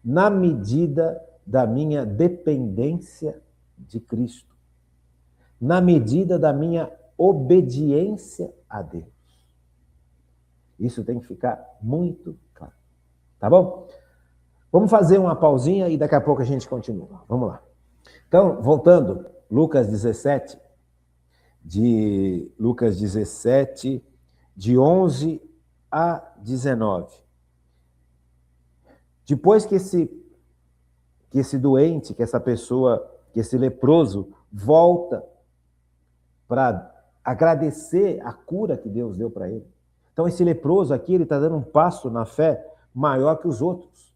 na medida da minha dependência de Cristo, na medida da minha obediência a Deus. Isso tem que ficar muito claro. Tá bom? Vamos fazer uma pausinha e daqui a pouco a gente continua. Vamos lá. Então, voltando, Lucas 17, de 11 a 19. Depois que esse doente, que essa pessoa, que esse leproso volta para agradecer a cura que Deus deu para ele. Então, esse leproso aqui, ele está dando um passo na fé maior que os outros.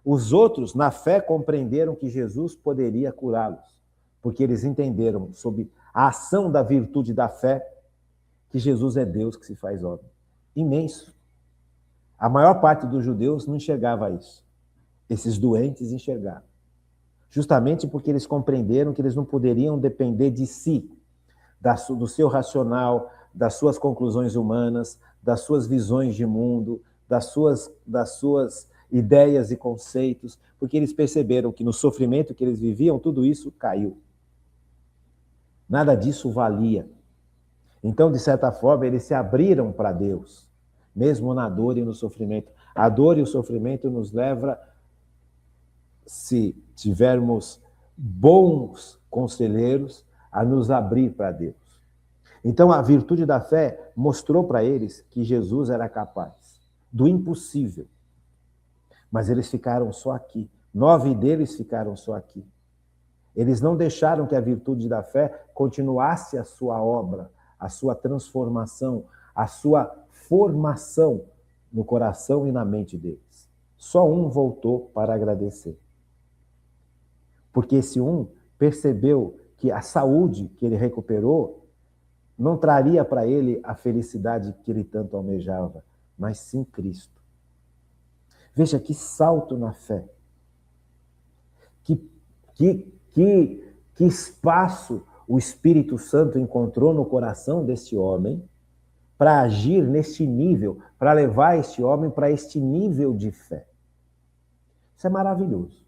Os outros, na fé, compreenderam que Jesus poderia curá-los, porque eles entenderam, sob a ação da virtude da fé, que Jesus é Deus que se faz homem. Imenso. A maior parte dos judeus não enxergava isso. Esses doentes enxergaram. Justamente porque eles compreenderam que eles não poderiam depender de si, do seu racional, das suas conclusões humanas, das suas visões de mundo, das suas ideias e conceitos, porque eles perceberam que no sofrimento que eles viviam, tudo isso caiu. Nada disso valia. Então, de certa forma, eles se abriram para Deus, mesmo na dor e no sofrimento. A dor e o sofrimento nos leva se tivermos bons conselheiros, a nos abrir para Deus. Então, a virtude da fé mostrou para eles que Jesus era capaz do impossível. Mas eles ficaram só aqui. 9 deles ficaram só aqui. Eles não deixaram que a virtude da fé continuasse a sua obra, a sua transformação, a sua formação no coração e na mente deles. Só um voltou para agradecer. Porque esse um percebeu que a saúde que ele recuperou não traria para ele a felicidade que ele tanto almejava, mas sim Cristo. Veja que salto na fé. Que espaço o Espírito Santo encontrou no coração desse homem para agir neste nível, para levar este homem para este nível de fé. Isso é maravilhoso.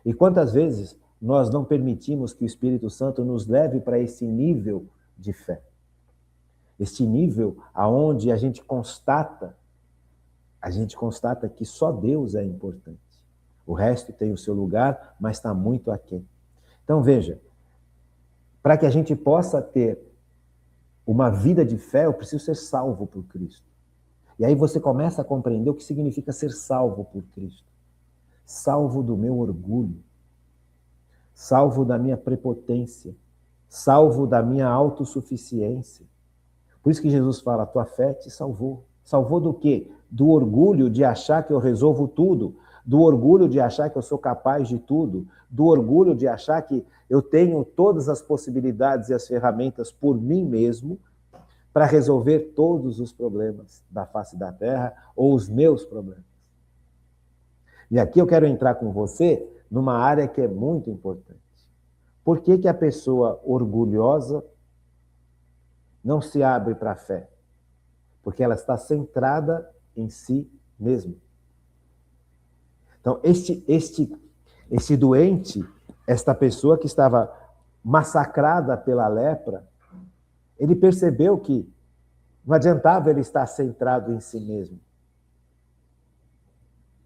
E quantas vezes nós não permitimos que o Espírito Santo nos leve para esse nível de fé? Este nível aonde a gente constata que só Deus é importante. O resto tem o seu lugar, mas está muito aquém. Então veja, para que a gente possa ter uma vida de fé, eu preciso ser salvo por Cristo. E aí você começa a compreender o que significa ser salvo por Cristo. Salvo do meu orgulho, salvo da minha prepotência, salvo da minha autossuficiência. Por isso que Jesus fala, a tua fé te salvou. Salvou do quê? Do orgulho de achar que eu resolvo tudo, do orgulho de achar que eu sou capaz de tudo, do orgulho de achar que eu tenho todas as possibilidades e as ferramentas por mim mesmo para resolver todos os problemas da face da terra ou os meus problemas. E aqui eu quero entrar com você numa área que é muito importante. Por que que a pessoa orgulhosa não se abre para a fé? Porque ela está centrada em si mesma. Então, este doente, esta pessoa que estava massacrada pela lepra, ele percebeu que não adiantava ele estar centrado em si mesmo.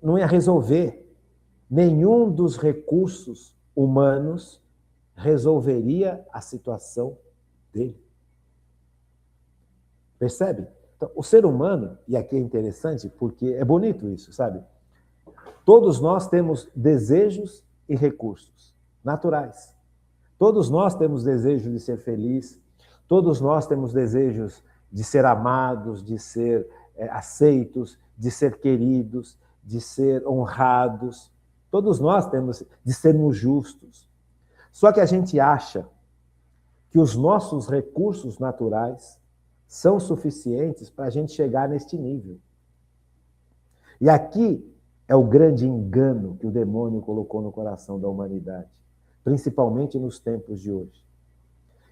Não ia resolver. Nenhum dos recursos humanos resolveria a situação dele. Percebe? Então, o ser humano, e aqui é interessante porque é bonito isso, sabe? Todos nós temos desejos e recursos naturais. Todos nós temos desejo de ser feliz, todos nós temos desejos de ser amados, de ser aceitos, de ser queridos, de ser honrados. Todos nós temos de sermos justos. Só que a gente acha que os nossos recursos naturais são suficientes para a gente chegar neste nível. E aqui é o grande engano que o demônio colocou no coração da humanidade, principalmente nos tempos de hoje.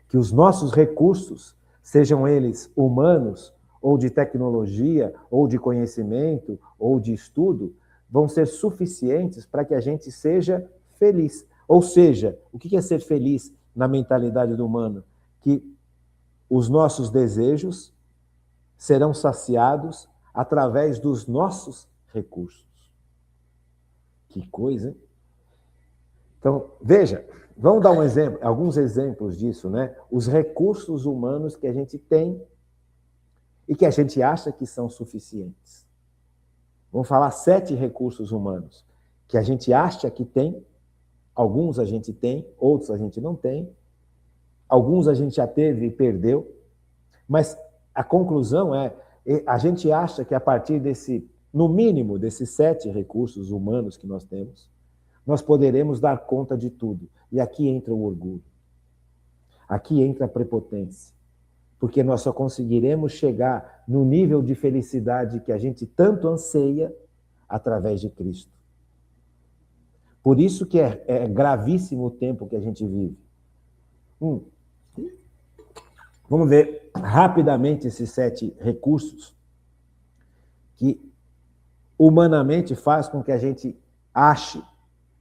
Que os nossos recursos, sejam eles humanos, ou de tecnologia, ou de conhecimento, ou de estudo, vão ser suficientes para que a gente seja feliz. Ou seja, o que é ser feliz na mentalidade do humano? Que os nossos desejos serão saciados através dos nossos recursos. Que coisa, hein? Então, veja, vamos dar um exemplo, alguns exemplos disso, né? Os recursos humanos que a gente tem e que a gente acha que são suficientes. Vamos falar 7 recursos humanos que a gente acha que tem, alguns a gente tem, outros a gente não tem, alguns a gente já teve e perdeu, mas a conclusão é, a gente acha que a partir desse, no mínimo, desses 7 recursos humanos que nós temos, nós poderemos dar conta de tudo. E aqui entra o orgulho. Aqui entra a prepotência. Porque nós só conseguiremos chegar no nível de felicidade que a gente tanto anseia através de Cristo. Por isso que é gravíssimo o tempo que a gente vive. Vamos ver rapidamente esses 7 recursos que humanamente faz com que a gente ache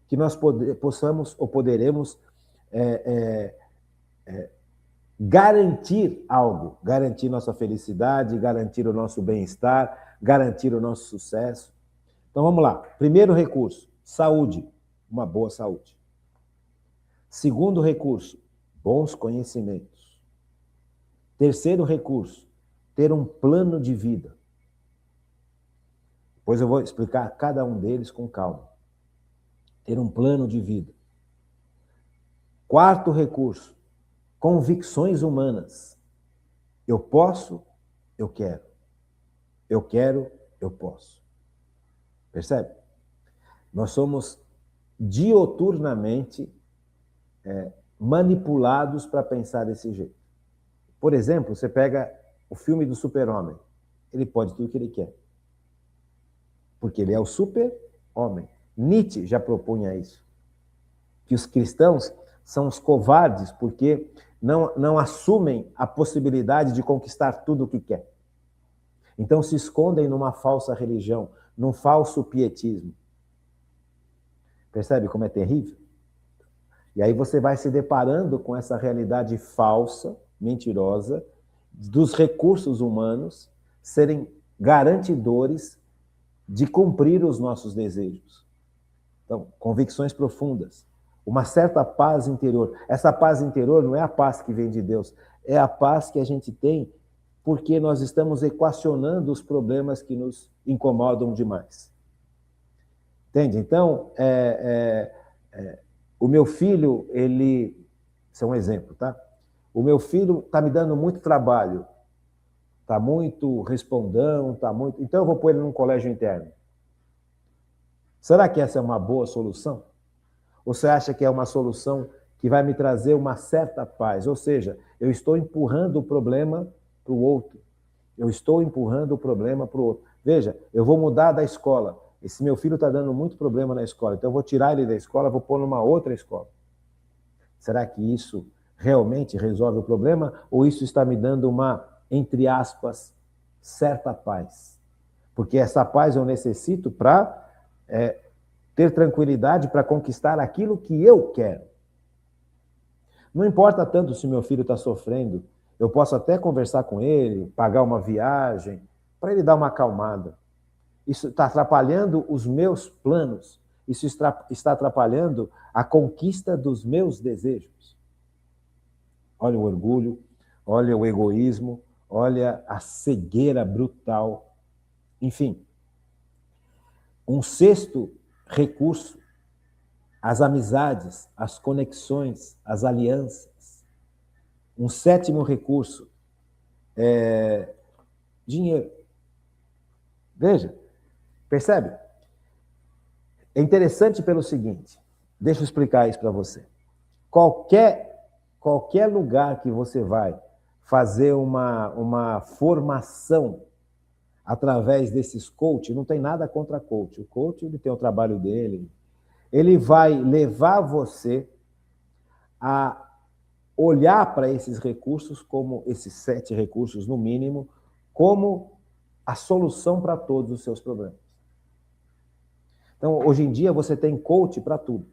que nós possamos ou poderemos garantir algo, garantir nossa felicidade, garantir o nosso bem-estar, garantir o nosso sucesso. Então vamos lá. Primeiro recurso, saúde. uma boa saúde. Segundo recurso, bons conhecimentos. Terceiro recurso, ter um plano de vida. Depois eu vou explicar cada um deles com calma. Ter um plano de vida. Quarto recurso, convicções humanas. Eu posso, eu quero. Eu quero, eu posso. Percebe? Nós somos dioturnamente manipulados para pensar desse jeito. Por exemplo, você pega o filme do Super-Homem. Ele pode tudo o que ele quer. Porque ele é o super-homem. Nietzsche já propunha isso. Que os cristãos são os covardes porque não assumem a possibilidade de conquistar tudo o que quer. Então se escondem numa falsa religião, num falso pietismo. Percebe como é terrível? E aí você vai se deparando com essa realidade falsa, mentirosa, dos recursos humanos serem garantidores de cumprir os nossos desejos. Então, convicções profundas, uma certa paz interior. Essa paz interior não é a paz que vem de Deus, é a paz que a gente tem porque nós estamos equacionando os problemas que nos incomodam demais. Entende? Então, o meu filho, isso é um exemplo, tá? O meu filho está me dando muito trabalho, está muito respondão, então eu vou pôr ele num colégio interno. Será que essa é uma boa solução? Ou você acha que é uma solução que vai me trazer uma certa paz? Ou seja, eu estou empurrando o problema para o outro. Eu estou empurrando o problema para o outro. Veja, eu vou mudar da escola. Esse meu filho está dando muito problema na escola, então eu vou tirar ele da escola, vou pôr numa outra escola. Será que isso realmente resolve o problema? Ou isso está me dando uma, entre aspas, certa paz? Porque essa paz eu necessito para ter tranquilidade para conquistar aquilo que eu quero. Não importa tanto se meu filho está sofrendo, eu posso até conversar com ele, pagar uma viagem, para ele dar uma acalmada. Isso está atrapalhando os meus planos, isso está atrapalhando a conquista dos meus desejos. Olha o orgulho, olha o egoísmo, olha a cegueira brutal. Enfim, um sexto recurso, as amizades, as conexões, as alianças. Um sétimo recurso é dinheiro. Veja, percebe? É interessante pelo seguinte, deixa eu explicar isso para você. Qualquer lugar que você vai fazer uma formação através desses coach, não tem nada contra coach. O coach ele tem o trabalho dele. Ele vai levar você a olhar para esses recursos, como esses 7 recursos no mínimo, como a solução para todos os seus problemas. Então, hoje em dia, você tem coach para tudo.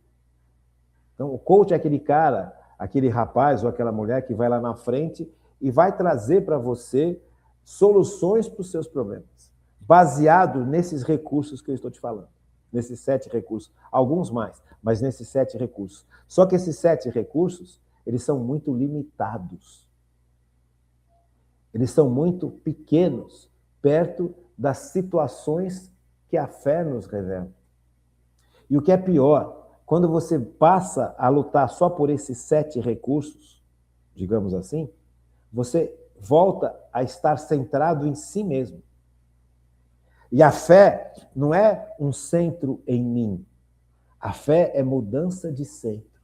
Então, o coach é aquele cara, aquele rapaz ou aquela mulher que vai lá na frente e vai trazer para você soluções para os seus problemas, baseado nesses recursos que eu estou te falando, nesses 7 recursos, alguns mais, mas nesses 7 recursos. Só que esses 7 recursos, eles são muito limitados. Eles são muito pequenos, perto das situações que a fé nos revela. E o que é pior, quando você passa a lutar só por esses 7 recursos, digamos assim, você volta a estar centrado em si mesmo. E a fé não é um centro em mim. A fé é mudança de centro.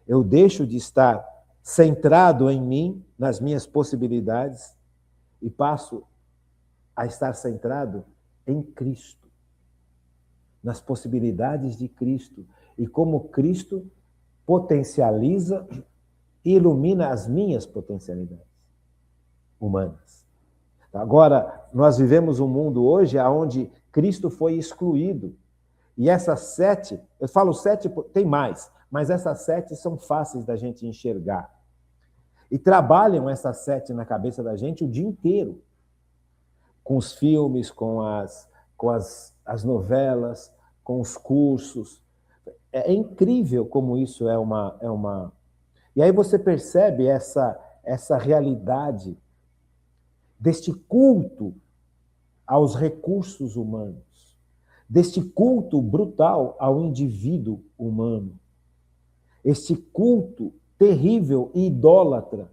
Eu deixo de estar centrado em mim, nas minhas possibilidades, e passo a estar centrado em Cristo, nas possibilidades de Cristo, e como Cristo potencializa e ilumina as minhas potencialidades humanas. Agora, nós vivemos um mundo hoje onde Cristo foi excluído. E essas 7, eu falo 7, tem mais, mas essas 7 são fáceis da gente enxergar. E trabalham essas 7 na cabeça da gente o dia inteiro. Com os filmes, com as novelas, com os cursos. É incrível como isso é uma... E aí você percebe essa realidade deste culto aos recursos humanos, deste culto brutal ao indivíduo humano, este culto terrível e idólatra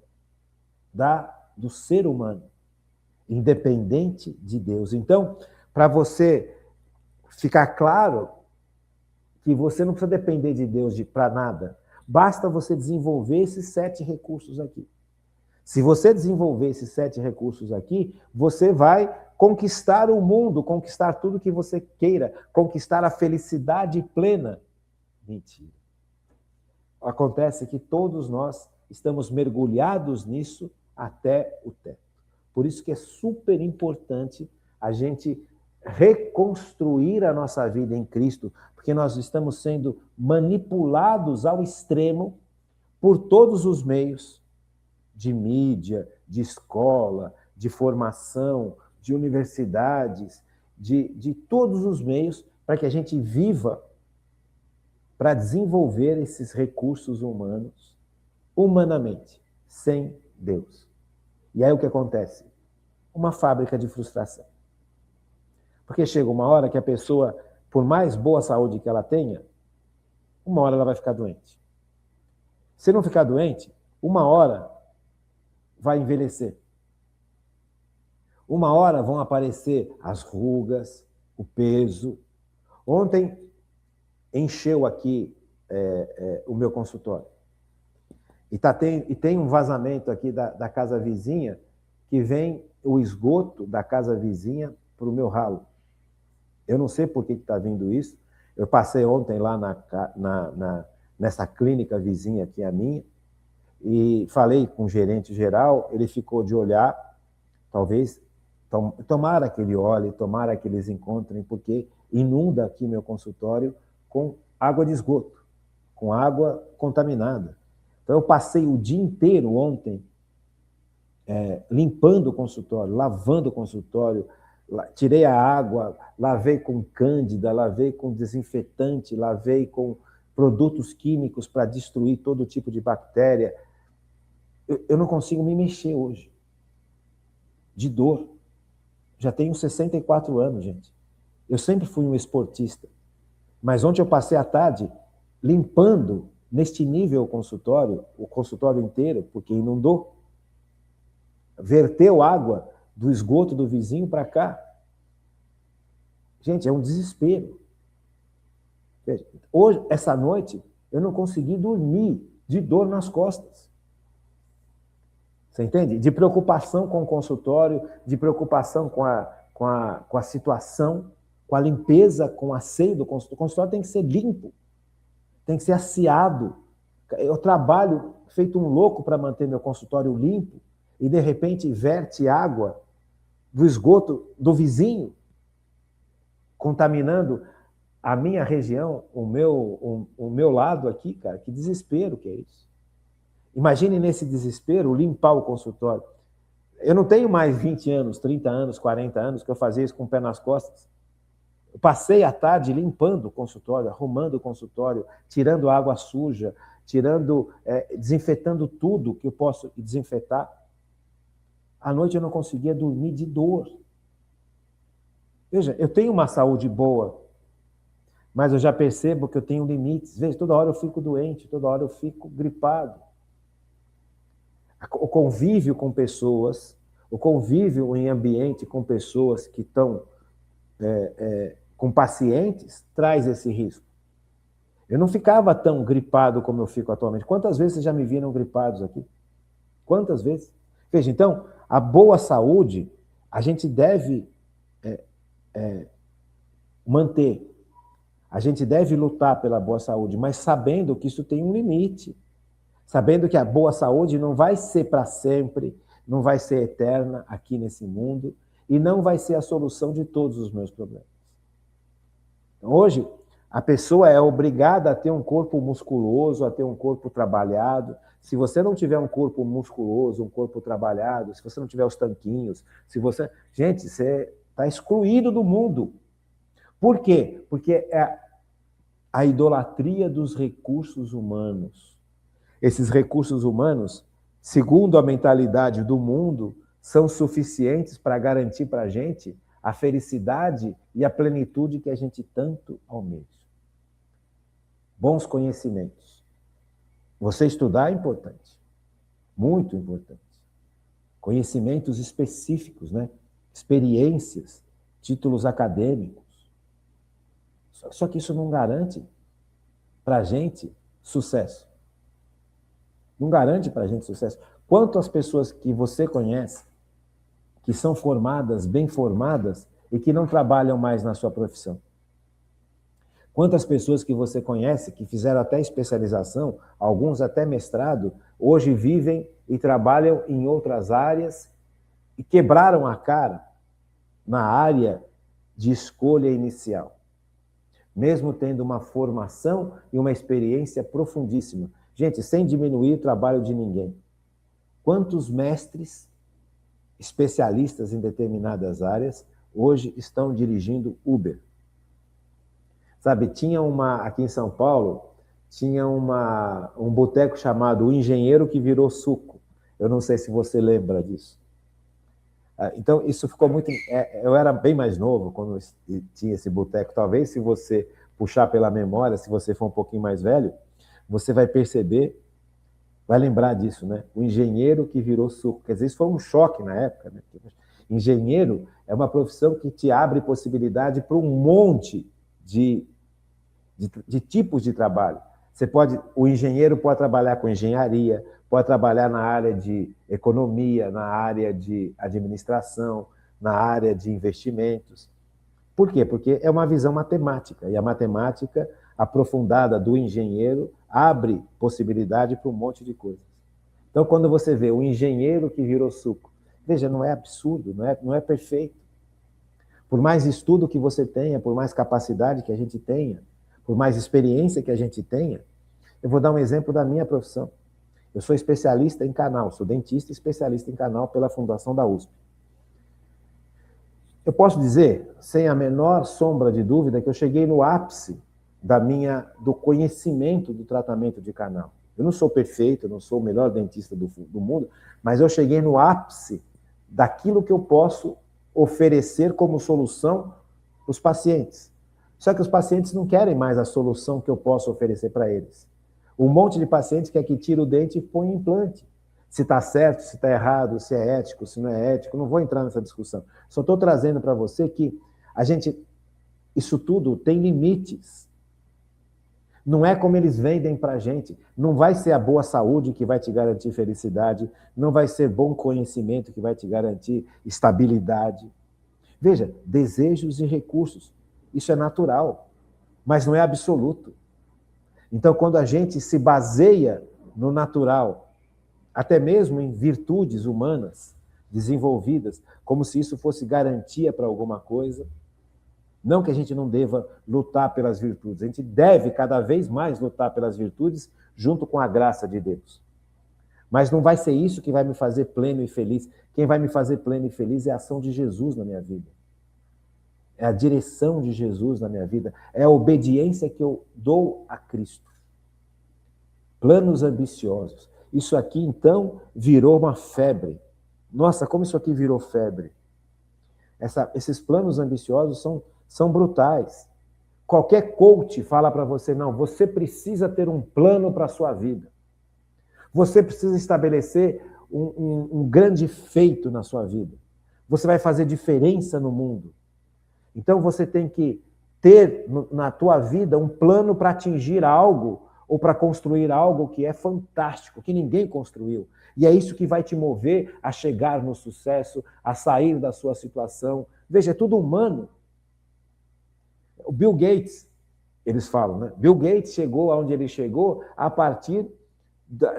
do ser humano, independente de Deus. Então, para você ficar claro que você não precisa depender de Deus para nada, basta você desenvolver esses 7 recursos aqui. Se você desenvolver esses 7 recursos aqui, você vai conquistar o mundo, conquistar tudo que você queira, conquistar a felicidade plena. Mentira. Acontece que todos nós estamos mergulhados nisso até o teto. Por isso que é super importante a gente reconstruir a nossa vida em Cristo, porque nós estamos sendo manipulados ao extremo por todos os meios de mídia, de escola, de formação, de universidades, de todos os meios para que a gente viva para desenvolver esses recursos humanos humanamente, sem Deus. E aí o que acontece? Uma fábrica de frustração. Porque chega uma hora que a pessoa, por mais boa saúde que ela tenha, uma hora ela vai ficar doente. Se não ficar doente, uma hora vai envelhecer. Uma hora vão aparecer as rugas, o peso. Ontem encheu aqui o meu consultório. E tem um vazamento aqui da casa vizinha, que vem o esgoto da casa vizinha para o meu ralo. Eu não sei por que está vindo isso. Eu passei ontem lá nessa clínica vizinha aqui, a minha, e falei com o gerente geral, ele ficou de olhar, talvez, tomara que ele olhe, tomara que eles encontrem, porque inunda aqui meu consultório com água de esgoto, com água contaminada. Então eu passei o dia inteiro ontem limpando o consultório, lavando o consultório, tirei a água, lavei com cândida, lavei com desinfetante, lavei com produtos químicos para destruir todo tipo de bactéria. Eu não consigo me mexer hoje, de dor. Já tenho 64 anos, gente. Eu sempre fui um esportista. Mas ontem eu passei a tarde limpando, neste nível, o consultório inteiro, porque inundou. Verteu água do esgoto do vizinho para cá. Gente, é um desespero. Hoje, essa noite, eu não consegui dormir de dor nas costas. Você entende? De preocupação com o consultório, de preocupação com a situação, com a limpeza, com o asseio do consultório. O consultório tem que ser limpo, tem que ser asseado. Eu trabalho feito um louco para manter meu consultório limpo e, de repente, verte água do esgoto do vizinho, contaminando a minha região, o meu lado aqui, cara. Que desespero que é isso. Imagine nesse desespero limpar o consultório. Eu não tenho mais 20 anos, 30 anos, 40 anos que eu fazia isso com o pé nas costas. Eu passei a tarde limpando o consultório, arrumando o consultório, tirando água suja, desinfetando tudo que eu posso desinfetar. À noite eu não conseguia dormir de dor. Veja, eu tenho uma saúde boa, mas eu já percebo que eu tenho limites. Veja, toda hora eu fico doente, toda hora eu fico gripado. O convívio com pessoas, o convívio em ambiente com pessoas que estão com pacientes, traz esse risco. Eu não ficava tão gripado como eu fico atualmente. Quantas vezes vocês já me viram gripados aqui? Quantas vezes? Veja, então, a boa saúde, a gente deve manter. A gente deve lutar pela boa saúde, mas sabendo que isso tem um limite. Sabendo que a boa saúde não vai ser para sempre, não vai ser eterna aqui nesse mundo e não vai ser a solução de todos os meus problemas. Então, hoje, a pessoa é obrigada a ter um corpo musculoso, a ter um corpo trabalhado. Se você não tiver um corpo musculoso, um corpo trabalhado, se você não tiver os tanquinhos, se você... Gente, você está excluído do mundo. Por quê? Porque a idolatria dos recursos humanos. Esses recursos humanos, segundo a mentalidade do mundo, são suficientes para garantir para a gente a felicidade e a plenitude que a gente tanto almeja. Bons conhecimentos. Você estudar é importante, muito importante. Conhecimentos específicos, né? Experiências, títulos acadêmicos. Só que isso não garante para a gente sucesso. Não garante para a gente sucesso. Quantas pessoas que você conhece, que são formadas, bem formadas, e que não trabalham mais na sua profissão? Quantas pessoas que você conhece, que fizeram até especialização, alguns até mestrado, hoje vivem e trabalham em outras áreas e quebraram a cara na área de escolha inicial, mesmo tendo uma formação e uma experiência profundíssima. Gente, sem diminuir o trabalho de ninguém. Quantos mestres, especialistas em determinadas áreas, hoje estão dirigindo Uber? Sabe, aqui em São Paulo, tinha um boteco chamado O Engenheiro que Virou Suco. Eu não sei se você lembra disso. Então, isso ficou muito... Eu era bem mais novo quando tinha esse boteco. Talvez, se você puxar pela memória, se você for um pouquinho mais velho, você vai perceber, vai lembrar disso, né? O engenheiro que virou suco. Quer dizer, isso foi um choque na época, né? Engenheiro é uma profissão que te abre possibilidade para um monte de tipos de trabalho. O engenheiro pode trabalhar com engenharia, pode trabalhar na área de economia, na área de administração, na área de investimentos. Por quê? Porque é uma visão matemática, e a matemática aprofundada do engenheiro abre possibilidade para um monte de coisas. Então, quando você vê o engenheiro que virou suco, veja, não é absurdo, não é perfeito. Por mais estudo que você tenha, por mais capacidade que a gente tenha, por mais experiência que a gente tenha, eu vou dar um exemplo da minha profissão. Eu sou especialista em canal, sou dentista especialista em canal pela Fundação da USP. Eu posso dizer, sem a menor sombra de dúvida, que eu cheguei no ápice do conhecimento do tratamento de canal. Eu não sou perfeito, eu não sou o melhor dentista do mundo, mas eu cheguei no ápice daquilo que eu posso oferecer como solução para os pacientes. Só que os pacientes não querem mais a solução que eu posso oferecer para eles. Um monte de pacientes quer que tire o dente e põe implante. Se está certo, se está errado, se é ético, se não é ético, não vou entrar nessa discussão. Só estou trazendo para você que isso tudo tem limites. Não é como eles vendem para a gente. Não vai ser a boa saúde que vai te garantir felicidade, não vai ser bom conhecimento que vai te garantir estabilidade. Veja, desejos e recursos. Isso é natural, mas não é absoluto. Então, quando a gente se baseia no natural, até mesmo em virtudes humanas desenvolvidas, como se isso fosse garantia para alguma coisa, não que a gente não deva lutar pelas virtudes, a gente deve cada vez mais lutar pelas virtudes junto com a graça de Deus. Mas não vai ser isso que vai me fazer pleno e feliz. Quem vai me fazer pleno e feliz é a ação de Jesus na minha vida. É a direção de Jesus na minha vida. É a obediência que eu dou a Cristo. Planos ambiciosos. Isso aqui, então, virou uma febre. Nossa, como isso aqui virou febre. Esses planos ambiciosos são brutais. Qualquer coach fala para você, não, você precisa ter um plano para a sua vida. Você precisa estabelecer um grande feito na sua vida. Você vai fazer diferença no mundo. Então, você tem que ter na tua vida um plano para atingir algo ou para construir algo que é fantástico, que ninguém construiu. E é isso que vai te mover a chegar no sucesso, a sair da sua situação. Veja, é tudo humano. O Bill Gates, eles falam, né? Bill Gates chegou aonde ele chegou a partir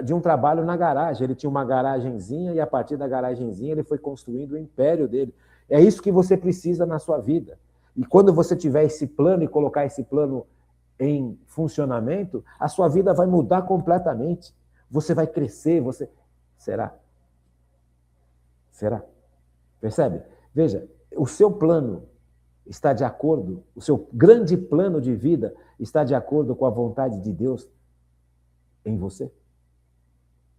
de um trabalho na garagem. Ele tinha uma garagenzinha e a partir da garagenzinha ele foi construindo o império dele. É isso que você precisa na sua vida. E quando você tiver esse plano e colocar esse plano em funcionamento, a sua vida vai mudar completamente. Você vai crescer, Será? Percebe? Veja, o seu plano está de acordo, o seu grande plano de vida está de acordo com a vontade de Deus em você?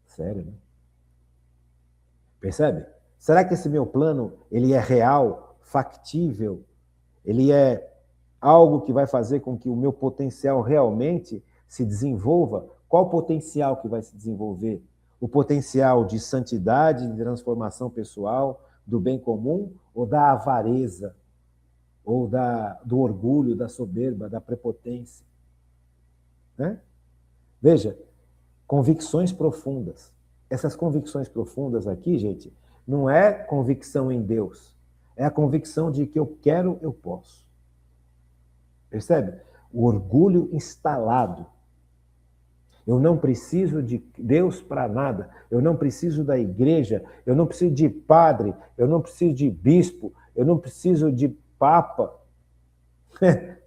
Sério, né? Percebe? Será que esse meu plano, ele é real, factível? Ele é algo que vai fazer com que o meu potencial realmente se desenvolva? Qual potencial que vai se desenvolver? O potencial de santidade, de transformação pessoal, do bem comum, ou da avareza, ou do orgulho, da soberba, da prepotência? Né? Veja, convicções profundas. Essas convicções profundas aqui, gente, não é convicção em Deus. É a convicção de que eu quero, eu posso. Percebe? O orgulho instalado. Eu não preciso de Deus para nada. Eu não preciso da igreja. Eu não preciso de padre. Eu não preciso de bispo. Eu não preciso de papa.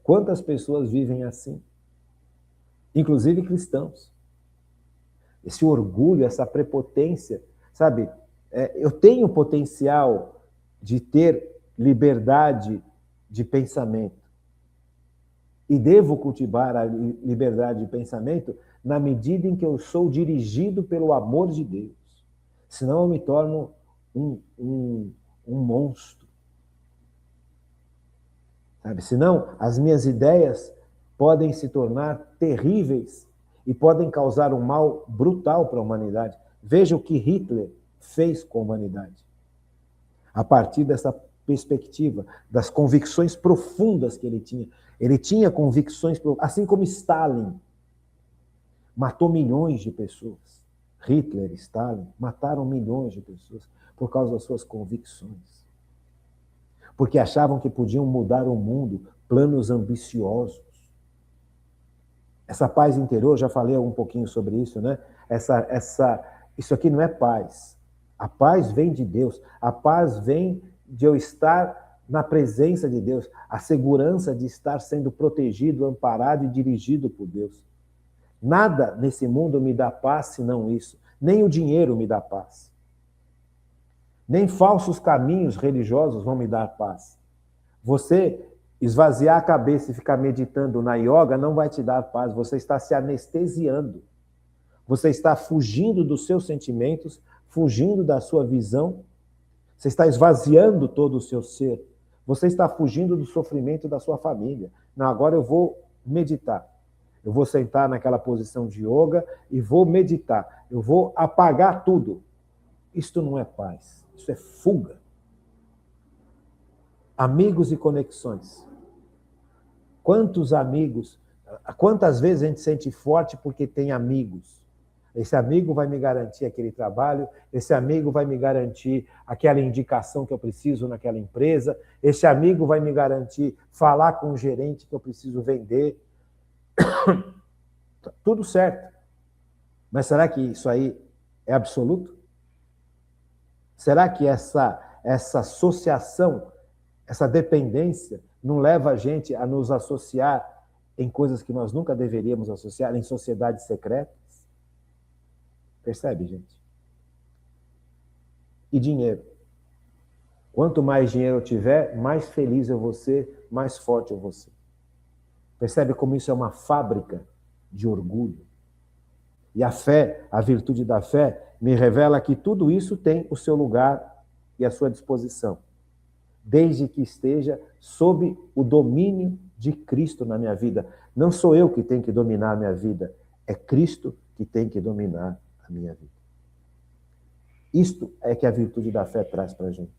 Quantas pessoas vivem assim? Inclusive cristãos. Esse orgulho, essa prepotência, sabe? Eu tenho potencial de ter liberdade de pensamento. E devo cultivar a liberdade de pensamento na medida em que eu sou dirigido pelo amor de Deus. Senão eu me torno um monstro. Sabe? Senão as minhas ideias podem se tornar terríveis e podem causar um mal brutal para a humanidade. Veja o que Hitler fez com a humanidade. A partir dessa perspectiva, das convicções profundas que ele tinha. Ele tinha convicções, assim como Stalin matou milhões de pessoas. Hitler e Stalin mataram milhões de pessoas por causa das suas convicções. Porque achavam que podiam mudar o mundo, planos ambiciosos. Essa paz interior, já falei um pouquinho sobre isso, né? Isso aqui não é paz. A paz vem de Deus. A paz vem de eu estar na presença de Deus. A segurança de estar sendo protegido, amparado e dirigido por Deus. Nada nesse mundo me dá paz senão isso. Nem o dinheiro me dá paz. Nem falsos caminhos religiosos vão me dar paz. Você esvaziar a cabeça e ficar meditando na yoga não vai te dar paz. Você está se anestesiando. Você está fugindo dos seus sentimentos, fugindo da sua visão. Você está esvaziando todo o seu ser. Você está fugindo do sofrimento da sua família. Não, agora eu vou meditar. Eu vou sentar naquela posição de yoga e vou meditar. Eu vou apagar tudo. Isto não é paz. Isso é fuga. Amigos e conexões. Quantos amigos, quantas vezes a gente se sente forte porque tem amigos? Esse amigo vai me garantir aquele trabalho, esse amigo vai me garantir aquela indicação que eu preciso naquela empresa, esse amigo vai me garantir falar com o gerente que eu preciso vender. Tudo certo. Mas será que isso aí é absoluto? Será que essa associação, essa dependência, não leva a gente a nos associar em coisas que nós nunca deveríamos associar, em sociedades secretas? Percebe, gente? E dinheiro. Quanto mais dinheiro eu tiver, mais feliz eu vou ser, mais forte eu vou ser. Percebe como isso é uma fábrica de orgulho? E a fé, a virtude da fé, me revela que tudo isso tem o seu lugar e a sua disposição, desde que esteja sob o domínio de Cristo na minha vida. Não sou eu que tenho que dominar a minha vida, é Cristo que tem que dominar a minha vida. Isto é que a virtude da fé traz para a gente.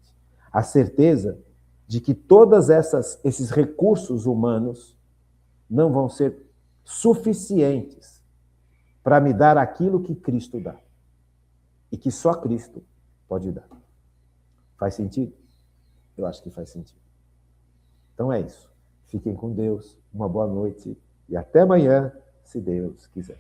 A certeza de que todos esses recursos humanos não vão ser suficientes para me dar aquilo que Cristo dá. E que só Cristo pode dar. Faz sentido? Eu acho que faz sentido. Então é isso. Fiquem com Deus, uma boa noite e até amanhã, se Deus quiser.